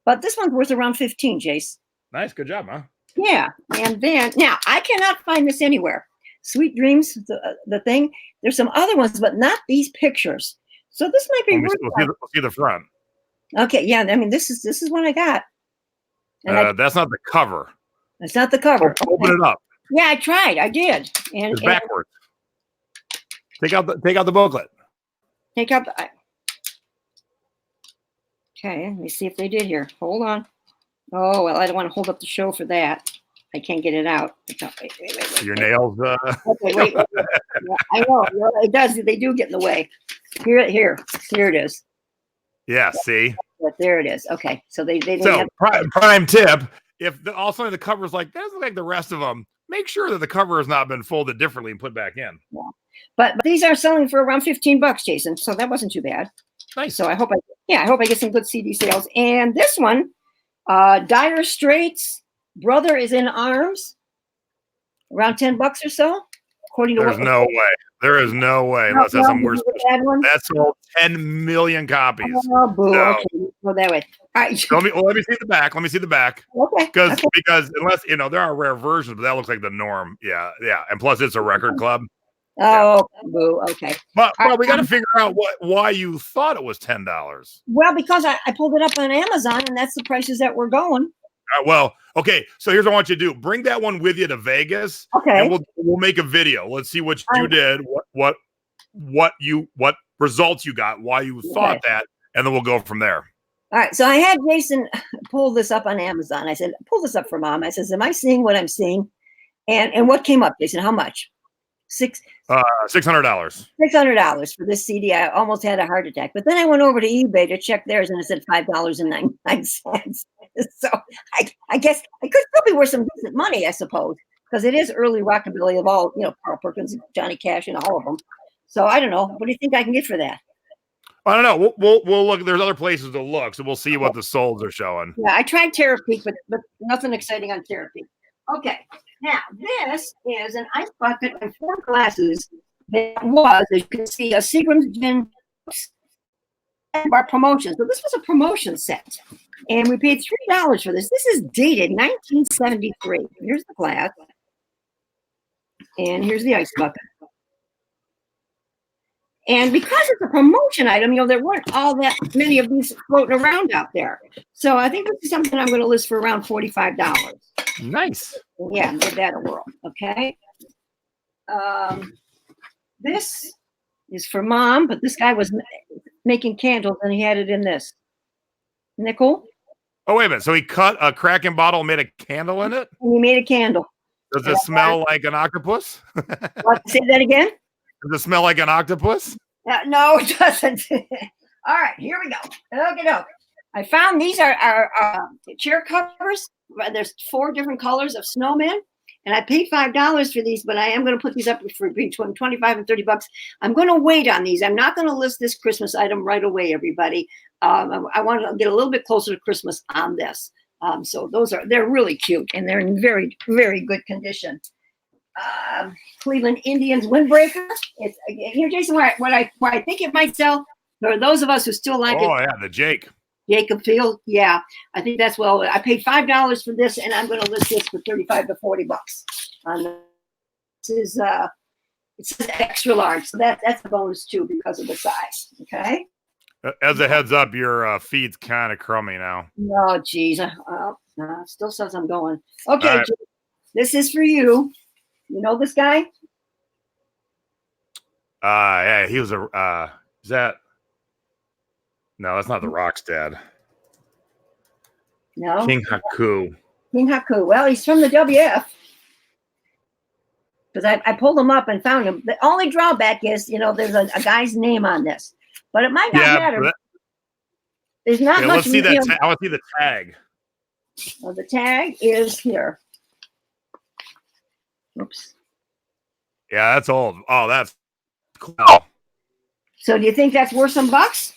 Speaker 2: But this one's worth around 15, Jace.
Speaker 1: Nice. Good job, huh?
Speaker 2: Yeah, and then now I cannot find this anywhere. Sweet Dreams, the thing. There's some other ones, but not these pictures. So this might be worth.
Speaker 1: We'll see the front.
Speaker 2: Okay, yeah. I mean, this is what I got. And
Speaker 1: that's not the cover.
Speaker 2: That's not the cover.
Speaker 1: Open it up.
Speaker 2: Yeah, I tried. I did. And
Speaker 1: it's backwards. Take out the booklet.
Speaker 2: Take out the. Okay, let me see if they did here. Hold on. Oh well, I don't want to hold up the show for that. I can't get it out. Wait.
Speaker 1: Your nails.
Speaker 2: Okay, wait. Yeah, I know. It does. They do get in the way. Here it is.
Speaker 1: Yeah. See.
Speaker 2: But there it is. Okay, so they
Speaker 1: so prime tip: if all of a sudden the cover's like doesn't like the rest of them, make sure that the cover has not been folded differently and put back in.
Speaker 2: Yeah. But these are selling for around $15, Jason. So that wasn't too bad.
Speaker 1: Nice.
Speaker 2: So I hope I get some good CD sales. And this one, Dire Straits, Brother is in Arms, around $10 or so. According to
Speaker 1: There's no way. There is no way unless that's some worse. That's sold 10 million copies.
Speaker 2: Oh, boo. So, okay, go that way. All right.
Speaker 1: So let me see the back. Let me see the back.
Speaker 2: Okay.
Speaker 1: Because unless there are rare versions, but that looks like the norm. Yeah. And plus, it's a record club.
Speaker 2: Oh, yeah. Boo. Okay.
Speaker 1: But we got to figure out why you thought it was $10.
Speaker 2: Well, because I pulled it up on Amazon, and that's the prices that we're going.
Speaker 1: Okay. So here's what I want you to do: bring that one with you to Vegas.
Speaker 2: Okay.
Speaker 1: And we'll make a video. Let's see what you did, what results you got, why you thought that, and then we'll go from there.
Speaker 2: All right. So I had Jason pull this up on Amazon. I said, "Pull this up for Mom." I says, "Am I seeing what I'm seeing?" And what came up, Jason? How much?
Speaker 1: $600.
Speaker 2: $600 for this CD. I almost had a heart attack. But then I went over to eBay to check theirs, and it said $5.99. So I guess I could still be worth some decent money, I suppose, because it is early rockabilly of all, Carl Perkins, Johnny Cash, and all of them. So I don't know. What do you think I can get for that?
Speaker 1: I don't know. We'll look. There's other places to look, so we'll see what the solds are showing.
Speaker 2: Yeah, I tried Terrapeak, but nothing exciting on Terrapeak. Okay. Now, this is an ice bucket and 4 glasses that was, as you can see, a Seagram's Gin bar promotion. So this was a promotion set. And we paid $3 for this. This is dated 1973. Here's the glass. And here's the ice bucket. And because it's a promotion item, there weren't all that many of these floating around out there. So I think this is something I'm going to list for around $45.
Speaker 1: Nice.
Speaker 2: Yeah, give that a whirl. Okay. This is for Mom, but this guy was making candles and he had it in this. Nickel.
Speaker 1: Oh, wait a minute. So he cut a Kraken bottle and made a candle in it?
Speaker 2: And he made a candle.
Speaker 1: Does it smell like an octopus?
Speaker 2: What, say that again?
Speaker 1: Does it smell like an octopus?
Speaker 2: No, it doesn't. All right, here we go. Okay. I found these are chair covers. There's 4 different colors of snowmen, and I paid $5 for these, but I am going to put these up for between $25 and $30. I'm going to wait on these. I'm not going to list this Christmas item right away, everybody. I want to get a little bit closer to Christmas on this. So they're really cute, and they're in very, very good condition. Cleveland Indians windbreaker. It's here, Jason. Where I think it might sell for those of us who still like it.
Speaker 1: Oh yeah, the
Speaker 2: Jacob Field. Yeah, I think that's well. I paid $5 for this, and I'm going to list this for $35 to $40. This is it says extra large, so that's a bonus too because of the size. Okay.
Speaker 1: As a heads up, your feed's kind of crummy now.
Speaker 2: Oh, geez. Still says I'm going. Okay, right. This is for you. You know this guy?
Speaker 1: Yeah, he was is that? No, that's not the Rock's dad.
Speaker 2: No.
Speaker 1: King Haku.
Speaker 2: King Haku. Well, he's from the WF. Because I pulled him up and found him. The only drawback is, there's a guy's name on this. But it might not matter. There's not much.
Speaker 1: Let's see that. I want to see the tag.
Speaker 2: Well, the tag is here. Oops.
Speaker 1: Yeah, that's old. Oh, that's cool.
Speaker 2: So do you think that's worth some bucks?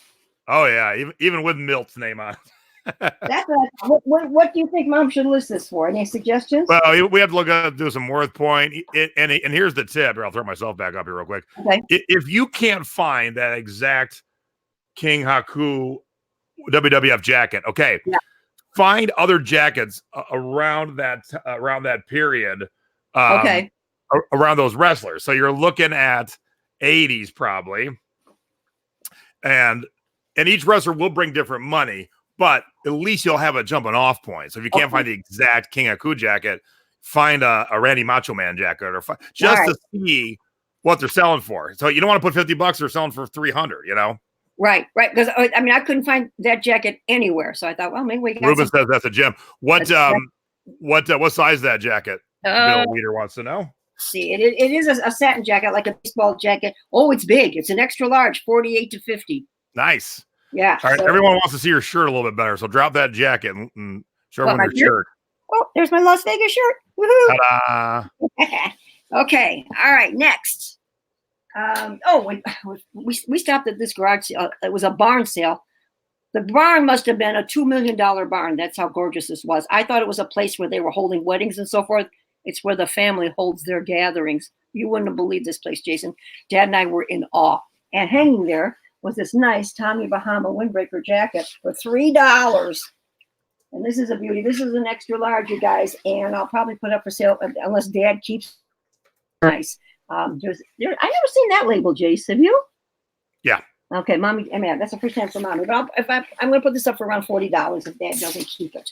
Speaker 1: Oh, yeah. Even with Milt's name on it.
Speaker 2: What do you think Mom should list this for? Any suggestions?
Speaker 1: Well, we have to look up, do some worth point. And here's the tip. I'll throw myself back up here real quick.
Speaker 2: Okay.
Speaker 1: If you can't find that exact King Haku WWF jacket, okay.
Speaker 2: Yeah.
Speaker 1: find other jackets around that period.
Speaker 2: Okay.
Speaker 1: Around those wrestlers. So you're looking at 80s probably. And each wrestler will bring different money, but at least you'll have a jumping off point. So if you can't find the exact King Aku jacket, find a Randy Macho Man jacket or just to see what they're selling for. So you don't want to put $50, they're selling for 300, you know?
Speaker 2: Right. Because I mean, I couldn't find that jacket anywhere. So I thought, well, maybe we got
Speaker 1: Ruben says that's a gem. What size is that jacket? Bill Weeder wants to know.
Speaker 2: See, it is a satin jacket, like a baseball jacket. Oh, it's big. It's an extra large, 48 to 50.
Speaker 1: Nice.
Speaker 2: Yeah.
Speaker 1: All right. Everyone wants to see your shirt a little bit better. So drop that jacket and show everyone your shirt.
Speaker 2: Oh, there's my Las Vegas shirt. Woohoo.
Speaker 1: Ta-da.
Speaker 2: Okay. All right. Next. When we stopped at this garage sale. It was a barn sale. The barn must have been a $2 million barn. That's how gorgeous this was. I thought it was a place where they were holding weddings and so forth. It's where the family holds their gatherings. You wouldn't have believed this place, Jason. Dad and I were in awe. And hanging there was this nice Tommy Bahama windbreaker jacket for $3. And this is a beauty. This is an extra large, you guys. And I'll probably put up for sale unless Dad keeps it nice. I've never seen that label, Jace. Have you?
Speaker 1: Yeah.
Speaker 2: Okay, Mommy. I mean, that's the first time for Mommy. But I'm going to put this up for around $40 if Dad doesn't keep it.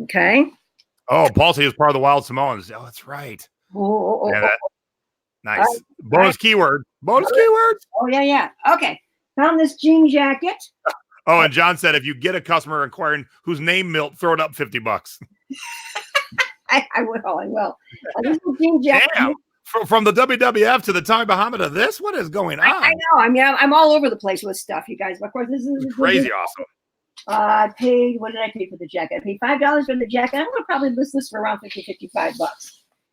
Speaker 2: Okay.
Speaker 1: Oh, Palsy is part of the Wild Samoans. Oh, that's right. Nice. Right. Bonus keyword. Bonus keywords.
Speaker 2: Oh, yeah. Okay. Found this jean jacket.
Speaker 1: Oh, and John said if you get a customer inquiring whose name Milt, throw it up $50.
Speaker 2: I will. This is jean jacket.
Speaker 1: Damn. From the WWF to the Tommy Bahama to this? What is going on?
Speaker 2: I know. I mean, I'm all over the place with stuff, you guys. But of course, this is
Speaker 1: crazy awesome.
Speaker 2: I paid, what did I pay for the jacket? I paid $5 for the jacket. I'm going to probably list this for around $55.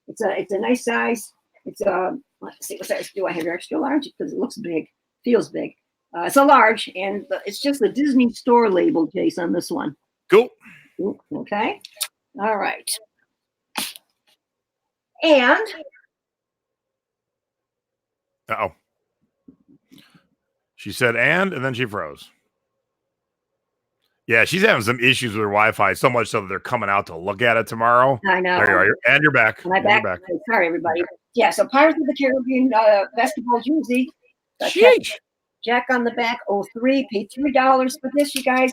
Speaker 2: It's a nice size. It's let's see, what size do I have here? Extra large? Because it looks big, feels big. It's a large, and it's just the Disney Store label, Jace, on this one.
Speaker 1: Cool.
Speaker 2: Okay. All right. And.
Speaker 1: Uh-oh. She said, and then she froze. Yeah, she's having some issues with her Wi-Fi, so much so that they're coming out to look at it tomorrow.
Speaker 2: I know.
Speaker 1: There you are. And you're back.
Speaker 2: Am I back? Sorry, everybody. Yeah, so Pirates of the Caribbean basketball jersey. Jack on the back, 03. Paid $3 for this, you guys.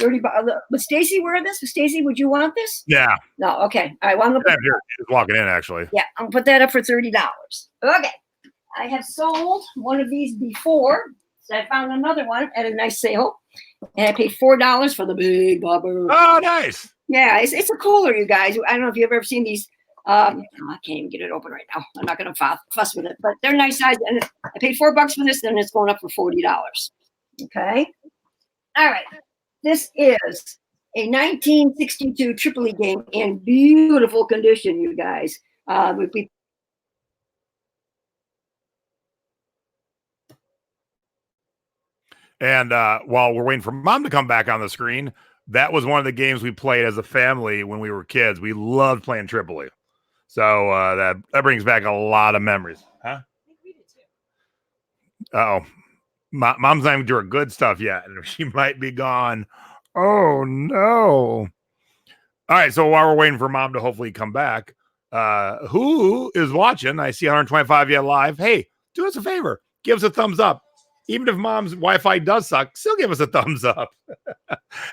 Speaker 2: $30. Would Stacy wear this? Stacy, would you want this?
Speaker 1: Yeah.
Speaker 2: No, okay. All right, well, I'm going to
Speaker 1: she's walking in, actually.
Speaker 2: Yeah, I'm going to put that up for $30. Okay. I have sold one of these before, so I found another one at a nice sale. And I paid $4 for the big bobber.
Speaker 1: Oh, nice.
Speaker 2: Yeah, it's a cooler, you guys. I don't know if you've ever seen these. I can't even get it open right now. I'm not going to fuss with it, but they're nice size. And I paid $4 for this, and it's going up for $40. Okay. All right. This is a 1962 Tripoli game in beautiful condition, you guys.
Speaker 1: And while we're waiting for Mom to come back on the screen, that was one of the games we played as a family when we were kids. We loved playing Tripoli. So that brings back a lot of memories. Huh? I think we did too. Uh-oh. Mom's not even doing good stuff yet. And she might be gone. Oh, no. All right. So while we're waiting for Mom to hopefully come back, who is watching? I see 125 yet live. Hey, do us a favor. Give us a thumbs up. Even if Mom's Wi-Fi does suck, still give us a thumbs up.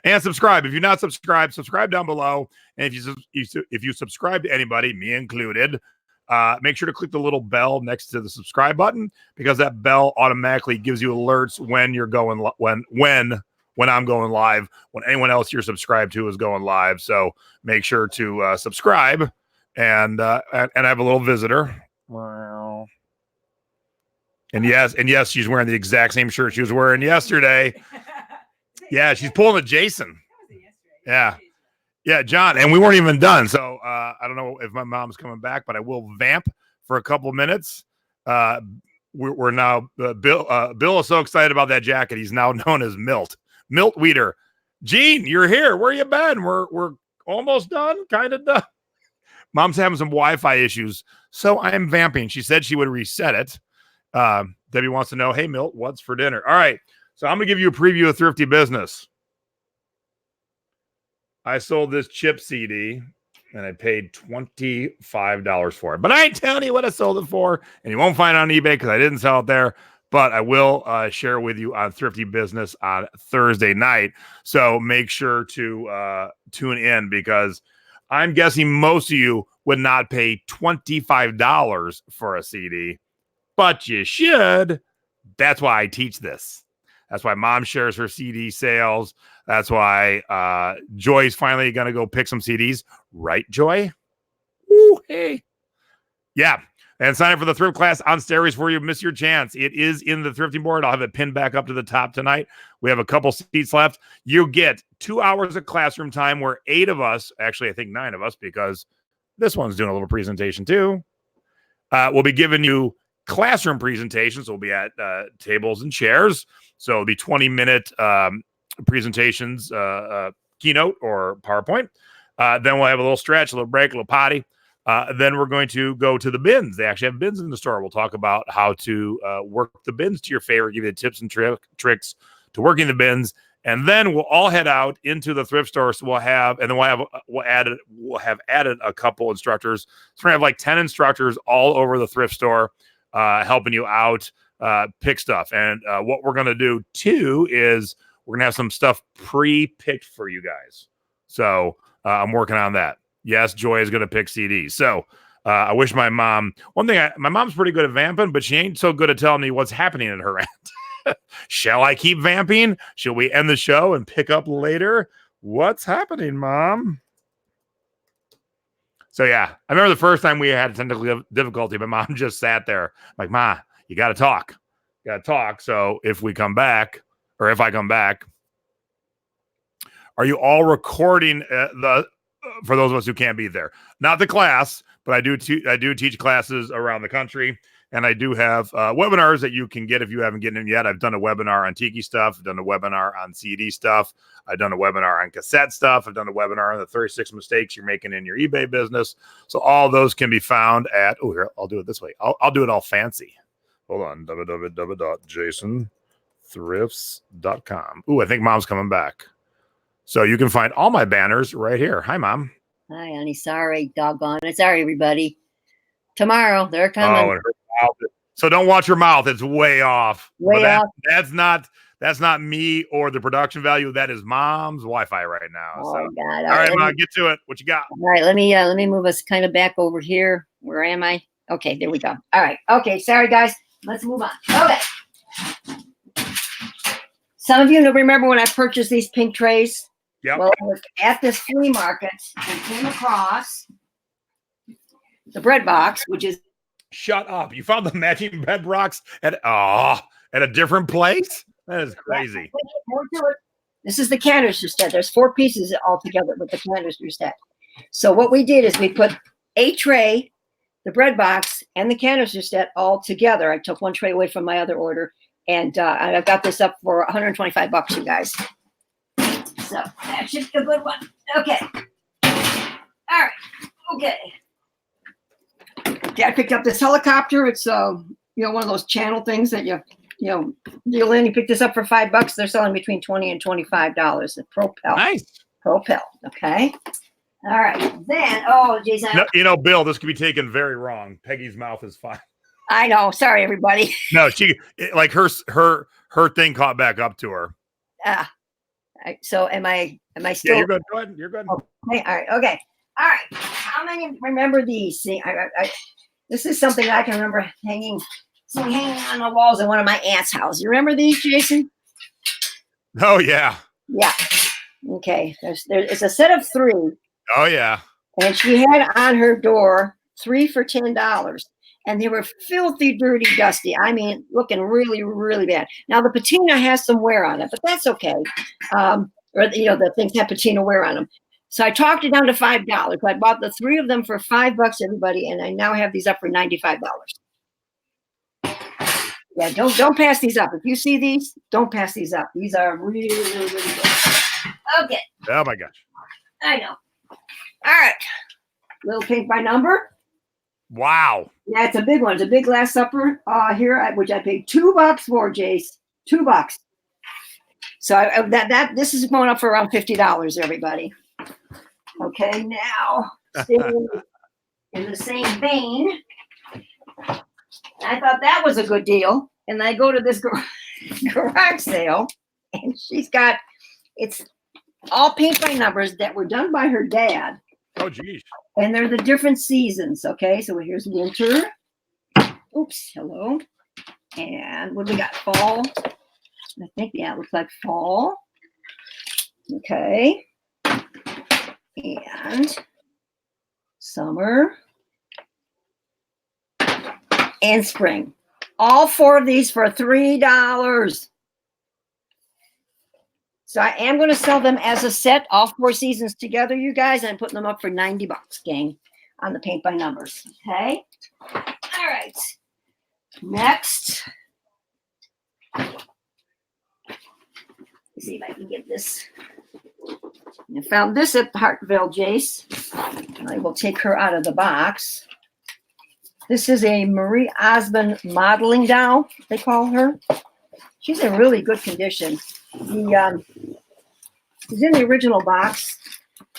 Speaker 1: And subscribe. If you're not subscribed, subscribe down below. And if you subscribe to anybody, me included, make sure to click the little bell next to the subscribe button, because that bell automatically gives you alerts when you're going when I'm going live, when anyone else you're subscribed to is going live. So make sure to subscribe. And I have a little visitor. Wow. And yes, she's wearing the exact same shirt she was wearing yesterday. Yeah, she's pulling a Jason. Yeah, John. And we weren't even done. So I don't know if my mom's coming back, but I will vamp for a couple of minutes. We're now Bill is so excited about that jacket. He's now known as Milt Weeder. Gene, you're here. Where you been? We're almost done, kind of done. Mom's having some Wi-Fi issues, so I am vamping. She said she would reset it. Debbie wants to know, hey, Milt, what's for dinner? All right. So I'm going to give you a preview of Thrifty Business. I sold this Chip CD and I paid $25 for it. But I ain't telling you what I sold it for, and you won't find it on eBay because I didn't sell it there. But I will share with you on Thrifty Business on Thursday night. So make sure to tune in, because I'm guessing most of you would not pay $25 for a CD, but you should. That's why I teach this. That's why Mom shares her CD sales. That's why Joy's finally going to go pick some CDs. Right, Joy? Woo, hey. Yeah. And sign up for the thrift class on steroids before you miss your chance. It is in the thrifting board. I'll have it pinned back up to the top tonight. We have a couple seats left. You get 2 hours of classroom time where 8 of us, actually I think 9 of us, because this one's doing a little presentation too, we'll be giving you classroom presentations. We'll be at tables and chairs. So it'll be 20-minute presentations, keynote or PowerPoint. Then we'll have a little stretch, a little break, a little potty. Then we're going to go to the bins. They actually have bins in the store. We'll talk about how to work the bins to your favor, give you the tips and tricks to working the bins. And then we'll all head out into the thrift store. So we'll have added a couple instructors. So we're gonna have like 10 instructors all over the thrift store, helping you out, pick stuff. And what we're gonna do too is we're gonna have some stuff pre-picked for you guys. So I'm working on that. Yes, Joy is gonna pick CDs. So I wish my mom. My mom's pretty good at vamping, but she ain't so good at telling me what's happening at her end. Shall I keep vamping? Shall we end the show and pick up later? What's happening, Mom? So yeah, I remember the first time we had technical difficulty. My mom just sat there like, Ma, you got to talk. You got to talk. So if I come back, are you all recording for those of us who can't be there? Not the class, but I do teach classes around the country. And I do have webinars that you can get if you haven't gotten them yet. I've done a webinar on Tiki stuff. I've done a webinar on CD stuff. I've done a webinar on cassette stuff. I've done a webinar on the 36 mistakes you're making in your eBay business. So all those can be found at, here, I'll do it this way. I'll do it all fancy. Hold on, www.jasonThrifts.com. I think Mom's coming back. So you can find all my banners right here. Hi, Mom.
Speaker 2: Hi, honey. Sorry, doggone it. Sorry, everybody. Tomorrow, they're coming.
Speaker 1: And her mouth. So don't watch her mouth. It's way off.
Speaker 2: Off.
Speaker 1: That's not me or the production value. That is Mom's Wi-Fi right now.
Speaker 2: Oh,
Speaker 1: so.
Speaker 2: God.
Speaker 1: All right, Mom, get to it. What you got?
Speaker 2: All right, let me move us kind of back over here. Where am I? Okay, there we go. All right. Okay, sorry, guys. Let's move on. Okay. Some of you remember when I purchased these pink trays?
Speaker 1: Yep.
Speaker 2: Well, I was at this flea market and came across the bread box, which is.
Speaker 1: Shut up. You found the matching bread box at a different place? That is crazy.
Speaker 2: This is the canister set. There's 4 pieces all together with the canister set. So what we did is we put a tray, the bread box, and the canister set all together. I took one tray away from my other order, and I've got this up for $125, you guys. So that should be a good one. Okay. All right. Okay. Dad picked up this helicopter. It's one of those channel things that you deal in. He picked this up for $5. They're selling between $20 and $25. The Propel.
Speaker 1: Nice.
Speaker 2: Propel. Okay. All right. Then, Jason.
Speaker 1: No, Bill, this could be taken very wrong. Peggy's mouth is fine.
Speaker 2: I know. Sorry, everybody.
Speaker 1: No, her thing caught back up to her.
Speaker 2: So am I still?
Speaker 1: Yeah, you're good. Go ahead. You're good.
Speaker 2: Okay. All right. Okay. All right. How many remember these? See, this is something that I can remember hanging on the walls in one of my aunt's house. You remember these, Jason?
Speaker 1: Oh yeah.
Speaker 2: Yeah. Okay. It's a set of 3.
Speaker 1: Oh yeah.
Speaker 2: And she had on her door 3 for $10. And they were filthy, dirty, dusty. I mean, looking really, really bad. Now the patina has some wear on it, but that's okay. The things have patina wear on them. So I talked it down to $5. I bought the 3 of them for $5, everybody, and I now have these up for $95. Yeah, don't pass these up. If you see these, don't pass these up. These are really, really, really good. Okay.
Speaker 1: Oh my gosh.
Speaker 2: I know. All right. Little pink by number.
Speaker 1: Wow.
Speaker 2: Yeah, it's a big one. It's a big Last Supper here, which I paid $2 for, Jace. $2. So this is going up for around $50, everybody. Okay, now staying in the same vein, I thought that was a good deal. And I go to this garage sale, and she's got, it's all paint by numbers that were done by her dad.
Speaker 1: Oh, geez.
Speaker 2: And they're the different seasons. Okay, so here's winter. Oops, hello. And what do we got? Fall. I think, yeah, it looks like fall. Okay. And summer. And spring. All 4 of these for $3. So I am going to sell them as a set, all 4 seasons together, you guys. And I'm putting them up for $90, gang, on the paint by numbers. Okay. All right. Next. Let's see if I can get this. I found this at Hartville, Jace. I will take her out of the box. This is a Marie Osmond modeling doll, they call her. She's in really good condition. She's in the original box,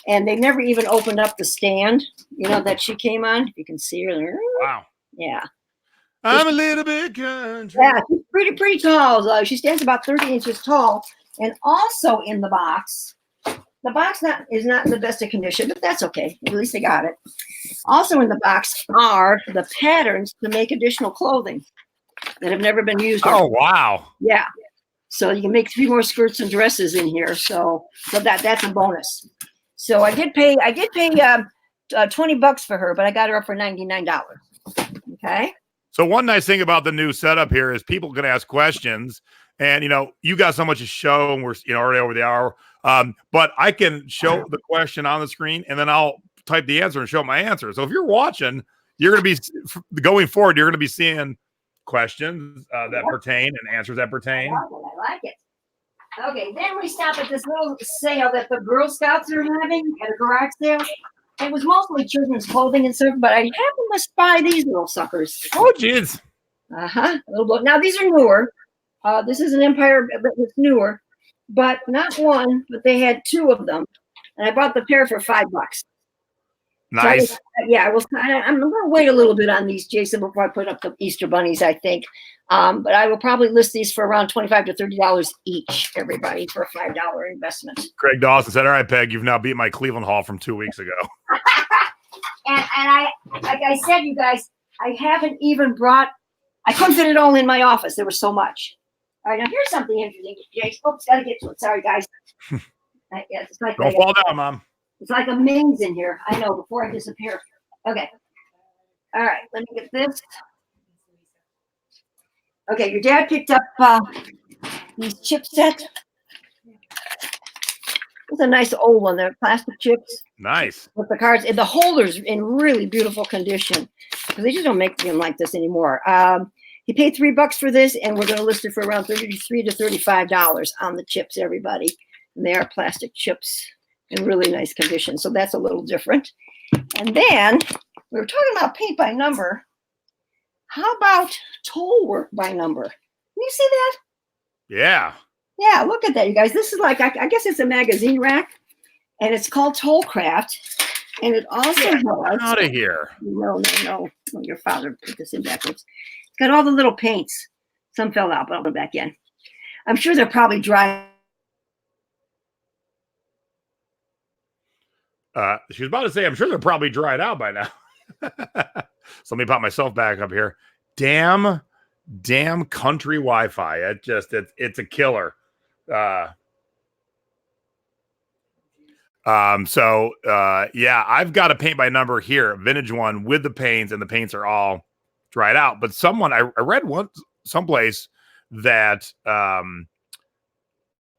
Speaker 2: and they never even opened up the stand, that she came on. If you can see her there.
Speaker 1: Wow.
Speaker 2: Yeah.
Speaker 1: I'm a little bit country.
Speaker 2: Yeah, she's pretty tall. She stands about 30 inches tall. And also in the box, the box is not in the best of condition, but that's okay. At least I got it. Also in the box are the patterns to make additional clothing that have never been used.
Speaker 1: Oh, wow.
Speaker 2: Yeah. So you can make 3 more skirts and dresses in here. So that's a bonus. So I did pay $20 for her, but I got her up for $99. Okay.
Speaker 1: So one nice thing about the new setup here is people can ask questions, and you got so much to show, and we're already over the hour. But I can show the question on the screen, and then I'll type the answer and show my answer. So if you're watching, you're going to be going forward. You're going to be seeing questions that pertain and answers that pertain.
Speaker 2: I like it. Okay, then we stop at this little sale that the Girl Scouts are having at a garage sale. It was mostly children's clothing and stuff, but I happened to spy these little suckers.
Speaker 1: Oh, jeez.
Speaker 2: Now these are newer. This is an Empire, but it's newer. But not one, but they had 2 of them, and I bought the pair for $5.
Speaker 1: Nice.
Speaker 2: So I'm going to wait a little bit on these, Jason, before I put up the Easter bunnies, I think. But I will probably list these for around $25 to $30 each, everybody, for a $5 investment.
Speaker 1: Craig Dawson said, "All right, Peg, you've now beat my Cleveland haul from 2 weeks ago."
Speaker 2: and I, like I said, you guys, I haven't even I couldn't fit it all in my office. There was so much. All right, now here's something interesting. Jason, oops, got to get to it. Sorry, guys. It's like
Speaker 1: Don't fall down, Mom.
Speaker 2: It's like a maze in here. I know, before I disappear. Okay. All right, let me get this. Okay, your dad picked up these chipsets. It's a nice old one. They're plastic chips.
Speaker 1: Nice.
Speaker 2: With the cards. And the holders in really beautiful condition. Because they just don't make them like this anymore. He paid $3 for this, and we're going to list it for around $33 to $35 on the chips, everybody. And they are plastic chips in really nice condition. So that's a little different. And then we were talking about paint by number. How about toll work by number? Can you see that?
Speaker 1: Yeah.
Speaker 2: Yeah, look at that, you guys. This is like, I guess it's a magazine rack, and it's called Toll Craft. And it also has...
Speaker 1: Out of here.
Speaker 2: No. Oh, your father put this in backwards. It's got all the little paints. Some fell out, but I'll put it back in. I'm sure they're probably dry.
Speaker 1: She was about to say, I'm sure they're probably dried out by now. So let me pop myself back up here. Damn country Wi-Fi. It's a killer. Yeah, I've got a paint by number here, a vintage one with the paints, and the paints are all dried out. But I read someplace that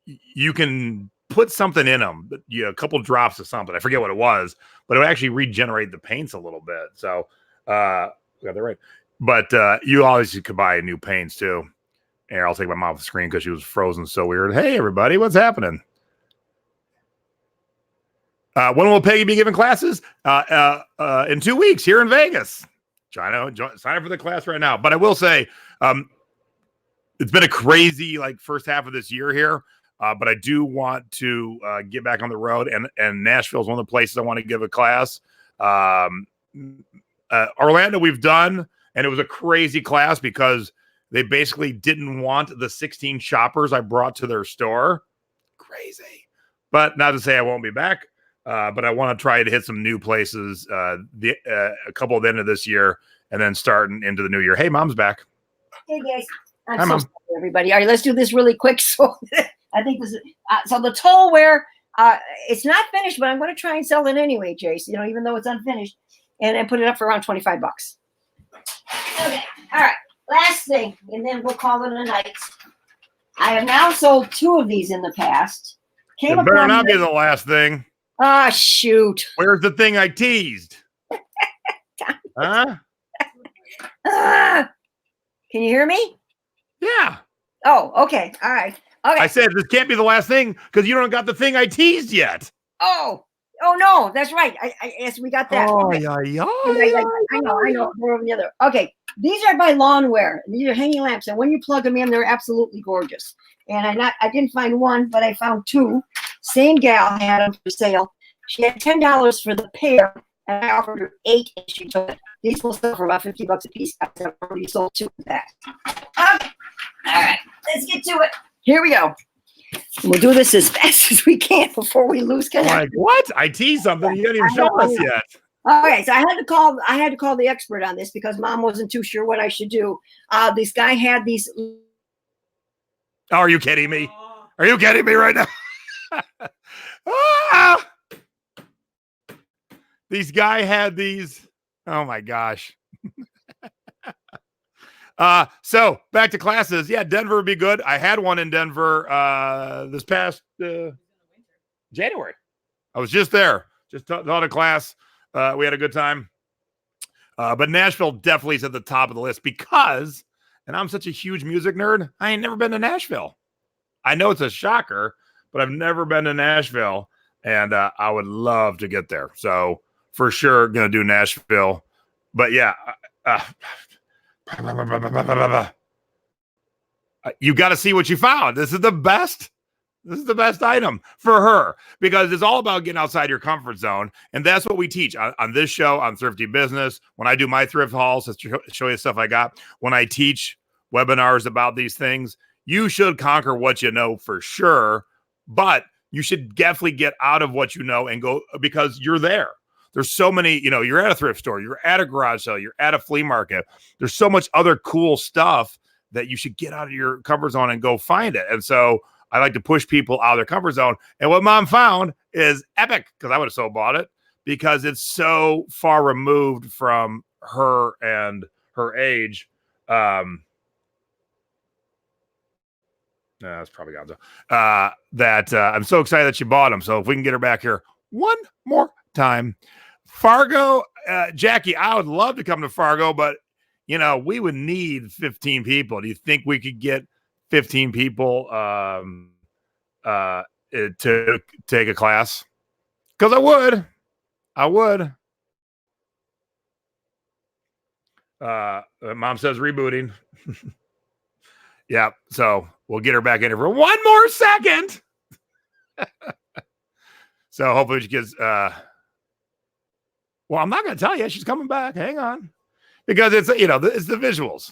Speaker 1: you can put something in them, a couple drops of something. I forget what it was, but it would actually regenerate the paints a little bit. So got that right. But you always could buy new paints too. Here, I'll take my mom off the screen because she was frozen so weird. Hey, everybody, what's happening? When will Peggy be giving classes? In 2 weeks here in Vegas. Sign up for the class right now. But I will say, it's been a crazy first half of this year here. but I do want to get back on the road, and Nashville is one of the places I want to give a class. Orlando we've done, and it was a crazy class because they basically didn't want the 16 shoppers I brought to their store. Crazy. But not to say I won't be back, but I want to try to hit some new places a couple at the end of this year, and then starting into the new year. Hey, Mom's back.
Speaker 2: Hey, guys.
Speaker 1: Hi, Mom.
Speaker 2: Sorry, everybody. All right, let's do this really quick. So I think this is, so the Tolware, it's not finished, but I'm going to try and sell it anyway, Jace, even though it's unfinished, and put it up for around $25. Okay. All right. Last thing, and then we'll call it a night. I have now sold 2 of these in the past.
Speaker 1: It better not be the last thing.
Speaker 2: Ah, shoot.
Speaker 1: Where's the thing I teased? Huh?
Speaker 2: Can you hear me?
Speaker 1: Yeah.
Speaker 2: Oh, okay. All right. Okay.
Speaker 1: I said this can't be the last thing because you don't got the thing I teased yet.
Speaker 2: Oh no, that's right. Yes, we got that.
Speaker 1: Oh,
Speaker 2: okay.
Speaker 1: yeah.
Speaker 2: I know. We're over the other. Okay. These are by Lawnware. These are hanging lamps, and when you plug them in, they're absolutely gorgeous. And I didn't find one, but I found 2. Same gal had them for sale. She had $10 for the pair, and I offered her 8, and she took it. These will sell for about $50 a piece. I've already sold 2 of that. Okay. All right, let's get to it. Here we go. We'll do this as fast as we can before we lose connection.
Speaker 1: Like what? I teased something you didn't even show us yet.
Speaker 2: Okay, so I had to call the expert on this because Mom wasn't too sure what I should do. This guy had these.
Speaker 1: Oh, are you kidding me? Are you kidding me right now? These guy had these. Oh my gosh. So back to classes. Yeah, Denver would be good. I had one in Denver this past January. I was just there. Just taught a class. We had a good time. But Nashville definitely is at the top of the list because, and I'm such a huge music nerd, I ain't never been to Nashville. I know it's a shocker, but I've never been to Nashville, and I would love to get there. So for sure, going to do Nashville. But yeah, you got to see what you found. This is the best. This is the best item for her because it's all about getting outside your comfort zone. And that's what we teach on this show, on Thrifty Business. When I do my thrift hauls, to show you stuff I got. When I teach webinars about these things, you should conquer what you know for sure, but you should definitely get out of what you know and go because you're there. There's so many, you're at a thrift store, you're at a garage sale, you're at a flea market. There's so much other cool stuff that you should get out of your comfort zone and go find it. And so I like to push people out of their comfort zone. And what Mom found is epic because I would have so bought it because it's so far removed from her and her age. That's probably gone. That I'm so excited that she bought them. So if we can get her back here one more time. Fargo, Jackie, I would love to come to Fargo, but we would need 15 people. Do you think we could get 15 people to take a class? Because I would. Mom says rebooting. Yeah, so we'll get her back in here for one more second. So hopefully she gets well, I'm not going to tell you. She's coming back. Hang on. Because it's, it's the visuals.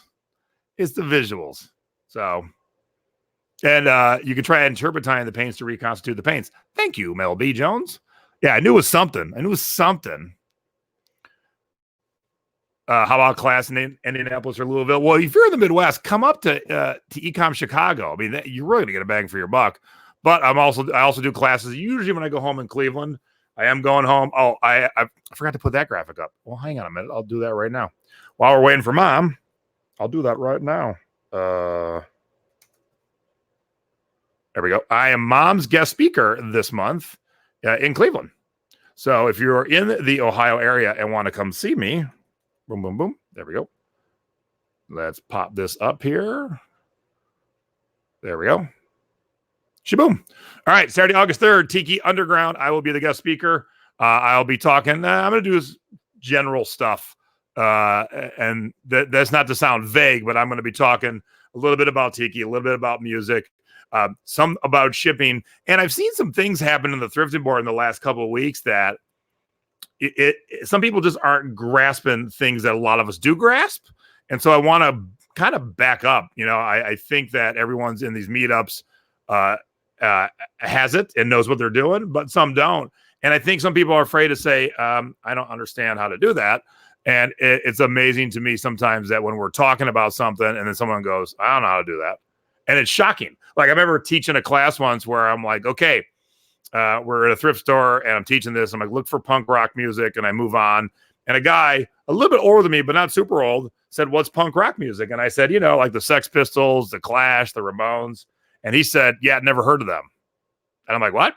Speaker 1: It's the visuals. So, and you can try interpreting the paints to reconstitute the paints. Thank you, Mel B. Jones. Yeah, I knew it was something. How about class in Indianapolis or Louisville? Well, if you're in the Midwest, come up to Ecom Chicago. I mean, you're really going to get a bang for your buck. But I also do classes. Usually when I go home in Cleveland, I am going home. Oh, I forgot to put that graphic up. Well, hang on a minute. I'll do that right now. While we're waiting for Mom, I'll do that right now. There we go. I am Mom's guest speaker this month in Cleveland. So if you're in the Ohio area and want to come see me, boom, boom, boom. There we go. Let's pop this up here. There we go. Shaboom. All right. Saturday, August 3rd, Tiki Underground. I will be the guest speaker. I'll be talking. I'm going to do general stuff. And that's not to sound vague, but I'm going to be talking a little bit about Tiki, a little bit about music. some about shipping. And I've seen some things happen in the thrifting board in the last couple of weeks that some people just aren't grasping things that a lot of us do grasp. And so I want to kind of back up. I think that everyone's in these meetups has it and knows what they're doing, but some don't. And I think some people are afraid to say, I don't understand how to do that. And it's amazing to me sometimes that when we're talking about something and then someone goes, I don't know how to do that. And it's shocking. Like I remember teaching a class once where I'm like, okay, we're at a thrift store and I'm teaching this. I'm like, look for punk rock music, and I move on. And a guy a little bit older than me, but not super old, said, what's punk rock music? And I said, like the Sex Pistols, the Clash, the Ramones. And he said, yeah, never heard of them. And I'm like, what?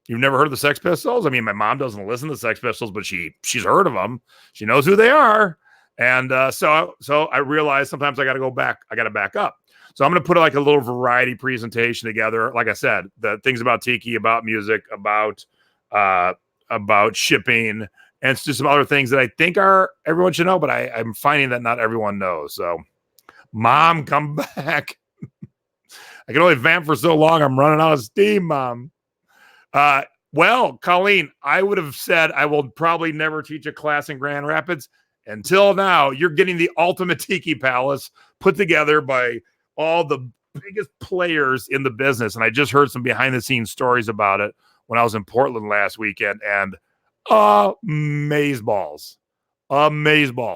Speaker 1: You've never heard of the Sex Pistols? I mean, my mom doesn't listen to the Sex Pistols, but she's heard of them. She knows who they are. And so I realized sometimes I got to go back. I got to back up. So I'm going to put like a little variety presentation together. Like I said, the things about tiki, about music, about shipping, and it's just some other things that I think everyone should know, but I'm finding that not everyone knows. So, Mom, come back. I can only vamp for so long. I'm running out of steam, Mom. Well, Colleen, I would have said I will probably never teach a class in Grand Rapids. Until now, you're getting the ultimate tiki palace put together by all the biggest players in the business. And I just heard some behind the scenes stories about it when I was in Portland last weekend, and amazeballs.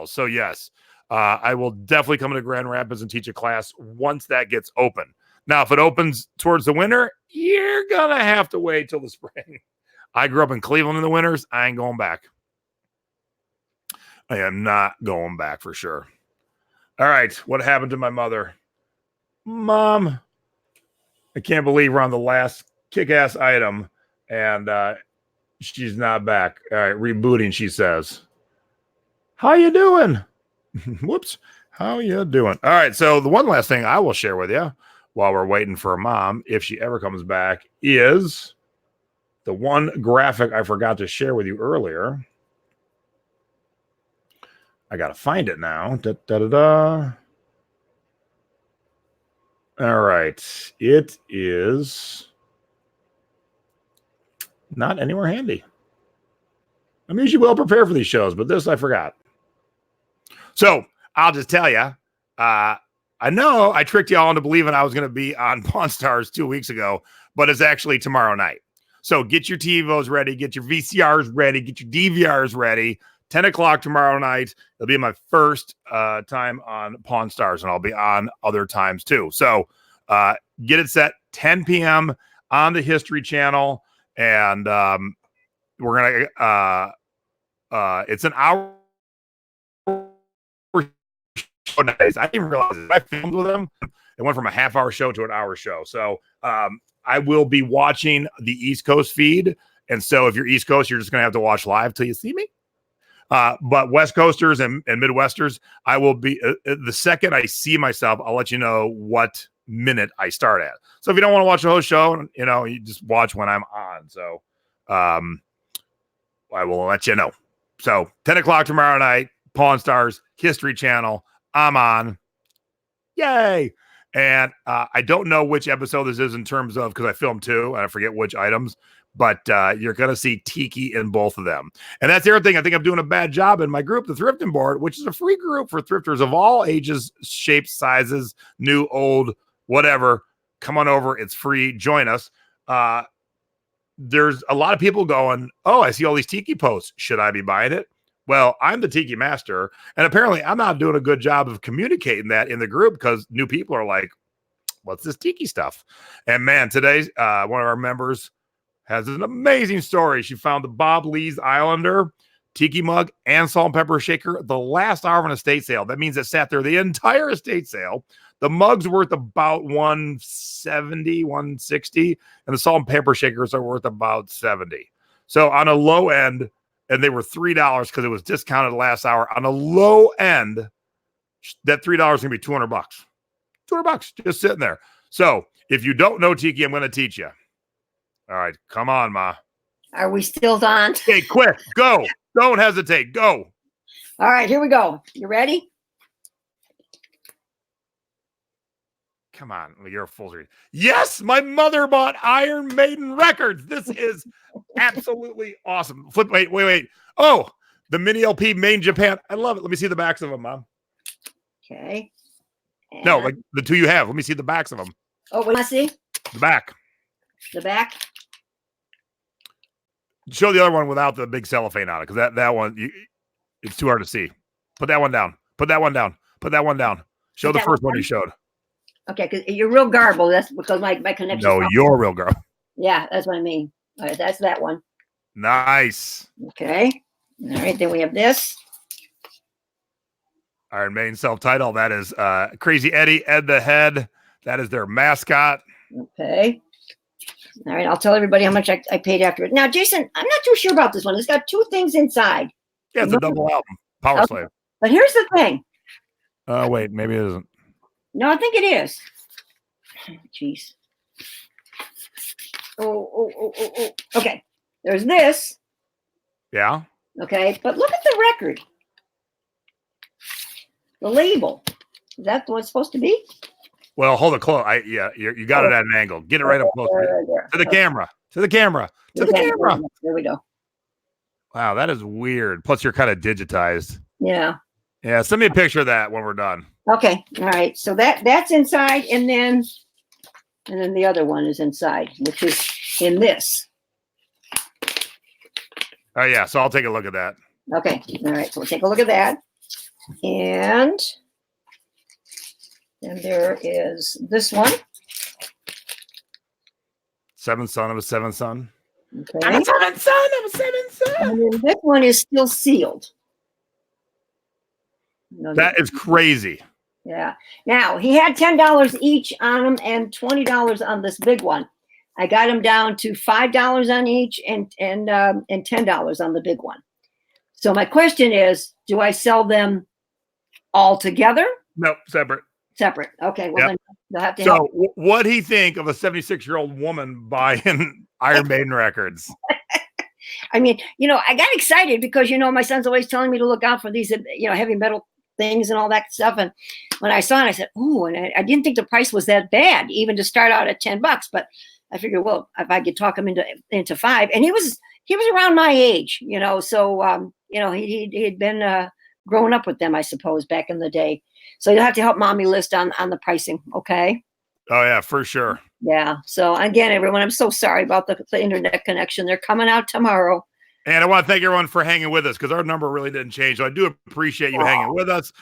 Speaker 1: So yes, I will definitely come to Grand Rapids and teach a class once that gets open. Now, if it opens towards the winter, you're going to have to wait till the spring. I grew up in Cleveland in the winters. I ain't going back. I am not going back for sure. All right. What happened to my mother? Mom, I can't believe we're on the last kick-ass item, and she's not back. All right. Rebooting, she says. How you doing? Whoops. How you doing? All right. So the one last thing I will share with you while we're waiting for Mom, if she ever comes back, is the one graphic I forgot to share with you earlier. I got to find it now. All right. It is not anywhere handy. I'm usually well prepared for these shows, but this I forgot. So I'll just tell you, I know I tricked y'all into believing I was going to be on Pawn Stars 2 weeks ago, but it's actually tomorrow night. So get your TiVos ready, get your VCRs ready, get your DVRs ready. 10 o'clock tomorrow night. It'll be my first time on Pawn Stars, and I'll be on other times too. So get it set 10 p.m. on the History Channel, and we're gonna it's an hour. Nice. I didn't realize it. I filmed with them. It went from a half-hour show to an hour show. So I will be watching the East Coast feed. And so if you're East Coast, you're just going to have to watch live till you see me. But West Coasters and Midwesters, I will be the second I see myself, I'll let you know what minute I start at. So if you don't want to watch the whole show, you just watch when I'm on. So I will let you know. So 10 o'clock tomorrow night, Pawn Stars, History Channel. I'm on. Yay. And I don't know which episode this is in terms of, because I filmed two and I forget which items, but you're going to see tiki in both of them. And that's the other thing. I think I'm doing a bad job in my group, the Thrifting Board, which is a free group for thrifters of all ages, shapes, sizes, new, old, whatever. Come on over. It's free. Join us. There's a lot of people going, oh, I see all these tiki posts. Should I be buying it? Well, I'm the tiki master, and apparently I'm not doing a good job of communicating that in the group because new people are like, what's this tiki stuff? And man, today, one of our members has an amazing story. She found the Bob Lee's Islander tiki mug and salt and pepper shaker the last hour of an estate sale. That means it sat there the entire estate sale. The mug's worth about $170, $160, and the salt and pepper shakers are worth about $70. So on a low end, and they were $3 because it was discounted last hour. On a low end, that $3 is going to be $200. $200 just sitting there. So if you don't know tiki, I'm going to teach you. All right, come on, Ma.
Speaker 2: Are we still on?
Speaker 1: Okay, quick, go. Don't hesitate. Go.
Speaker 2: All right, here we go. You ready?
Speaker 1: Come on, you're a full screen. Yes, my mother bought Iron Maiden Records. This is absolutely awesome. Flip, wait. Oh, the mini LP made in Japan. I love it. Let me see the backs of them, Mom.
Speaker 2: Okay.
Speaker 1: No, like the two you have. Let me see the backs of them.
Speaker 2: Oh, what do I see?
Speaker 1: The back.
Speaker 2: The back.
Speaker 1: Show the other one without the big cellophane on it, because that one, it's too hard to see. Put that one down. Put that one down. Put that one down. Show the first one you showed.
Speaker 2: Okay, because you're real garbled. That's because my connection.
Speaker 1: No, you're a real girl.
Speaker 2: Yeah, that's what I mean. All right, that's that one.
Speaker 1: Nice.
Speaker 2: Okay. All right, then we have this.
Speaker 1: Iron Maiden self-title. That is Crazy Eddie, Ed the Head. That is their mascot.
Speaker 2: Okay. All right, I'll tell everybody how much I paid after it. Now, Jason, I'm not too sure about this one. It's got two things inside.
Speaker 1: Yeah, it's a double album. Power Slave.
Speaker 2: But here's the thing.
Speaker 1: Wait, maybe it isn't.
Speaker 2: No, I think it is. Jeez. Oh. Okay. There's this.
Speaker 1: Yeah.
Speaker 2: Okay, but look at the record. The label. Is that what it's supposed to be?
Speaker 1: Well, hold it close. You got it at an angle. Get it right up close to the camera. To the camera. To the camera.
Speaker 2: There we go.
Speaker 1: Wow, that is weird. Plus, you're kind of digitized.
Speaker 2: Yeah.
Speaker 1: Yeah, send me a picture of that when we're done.
Speaker 2: Okay. All right. So that's inside, and then the other one is inside, which is in this.
Speaker 1: Oh yeah. So I'll take a look at that.
Speaker 2: Okay. All right. So we'll take a look at that, and there is this one.
Speaker 1: Seventh son of a seventh son.
Speaker 2: Okay.
Speaker 1: I'm a seventh son of a seventh son.
Speaker 2: And then this one is still sealed.
Speaker 1: That is crazy.
Speaker 2: Yeah. Now he had $10 each on them and $20 on this big one. I got them down to $5 on each and $10 on the big one. So my question is, do I sell them all together?
Speaker 1: Nope, separate.
Speaker 2: Separate. Okay. Well, then they'll have to
Speaker 1: so
Speaker 2: help.
Speaker 1: What'd he think of a 76-year-old woman buying Iron Maiden records?
Speaker 2: I mean, I got excited because, my son's always telling me to look out for these, heavy metal things and all that stuff. And when I saw it, I said, "Ooh!" And I didn't think the price was that bad, even to start out at $10. But I figured, well, if I could talk him into $5, and he was around my age, so he'd been growing up with them, I suppose, back in the day. So you'll have to help Mommy list on the pricing, okay?
Speaker 1: Oh yeah, for sure.
Speaker 2: Yeah. So again, everyone, I'm so sorry about the internet connection. They're coming out tomorrow. And
Speaker 1: I want to thank everyone for hanging with us, because our number really didn't change. So I do appreciate you hanging with us.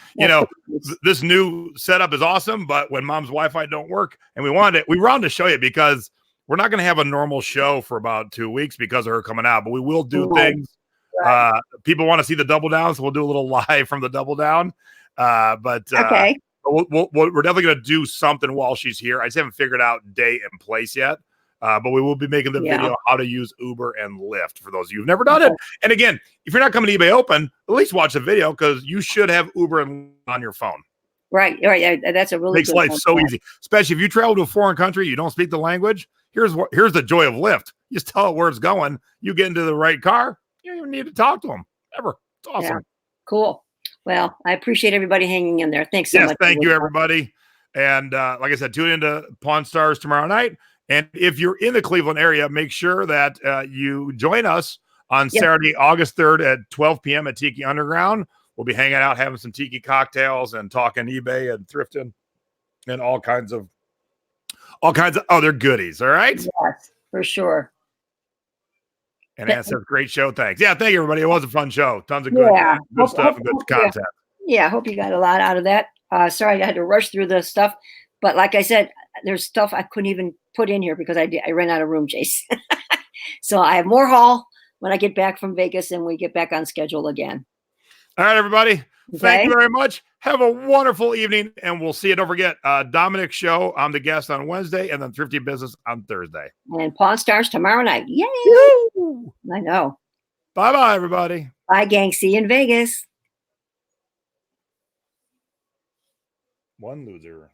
Speaker 1: This new setup is awesome, but when Mom's Wi-Fi don't work, and we wanted to show you, because we're not going to have a normal show for about 2 weeks because of her coming out, but we will do things. Right. People want to see the double down, so we'll do a little live from the double down. Okay. We're definitely going to do something while she's here. I just haven't figured out day and place yet. But we will be making the video how to use Uber and Lyft for those of you who've never done it. And again, if you're not coming to eBay Open, at least watch the video, because you should have Uber and on your phone.
Speaker 2: Right. Yeah, that's a really
Speaker 1: makes life so easy, especially if you travel to a foreign country, you don't speak the language. Here's the joy of Lyft. You just tell it where it's going. You get into the right car. You don't even need to talk to them ever. It's awesome.
Speaker 2: Yeah. Cool. Well, I appreciate everybody hanging in there. Thanks so much.
Speaker 1: Thank you, everybody. And like I said, tune into Pawn Stars tomorrow night. And if you're in the Cleveland area, make sure that you join us on Saturday, August 3rd at 12 p.m. at Tiki Underground. We'll be hanging out, having some tiki cocktails and talking eBay and thrifting and all kinds of other goodies. All right?
Speaker 2: Yes, for sure.
Speaker 1: And that's a great show. Thanks. Yeah, thank you, everybody. It was a fun show. Tons of good stuff and good content.
Speaker 2: Yeah, I hope you got a lot out of that. Sorry I had to rush through the stuff. But like I said, there's stuff I couldn't even put in here because I ran out of room, Jason. So I have more haul when I get back from Vegas and we get back on schedule again.
Speaker 1: All right, everybody. Okay. Thank you very much. Have a wonderful evening, and we'll see you. Don't forget, Dominic's show. I'm the guest on Wednesday, and then Thrifty Business on Thursday.
Speaker 2: And Pawn Stars tomorrow night. Yay! Woo! I know.
Speaker 1: Bye-bye, everybody.
Speaker 2: Bye, gang. See you in Vegas.
Speaker 1: One loser.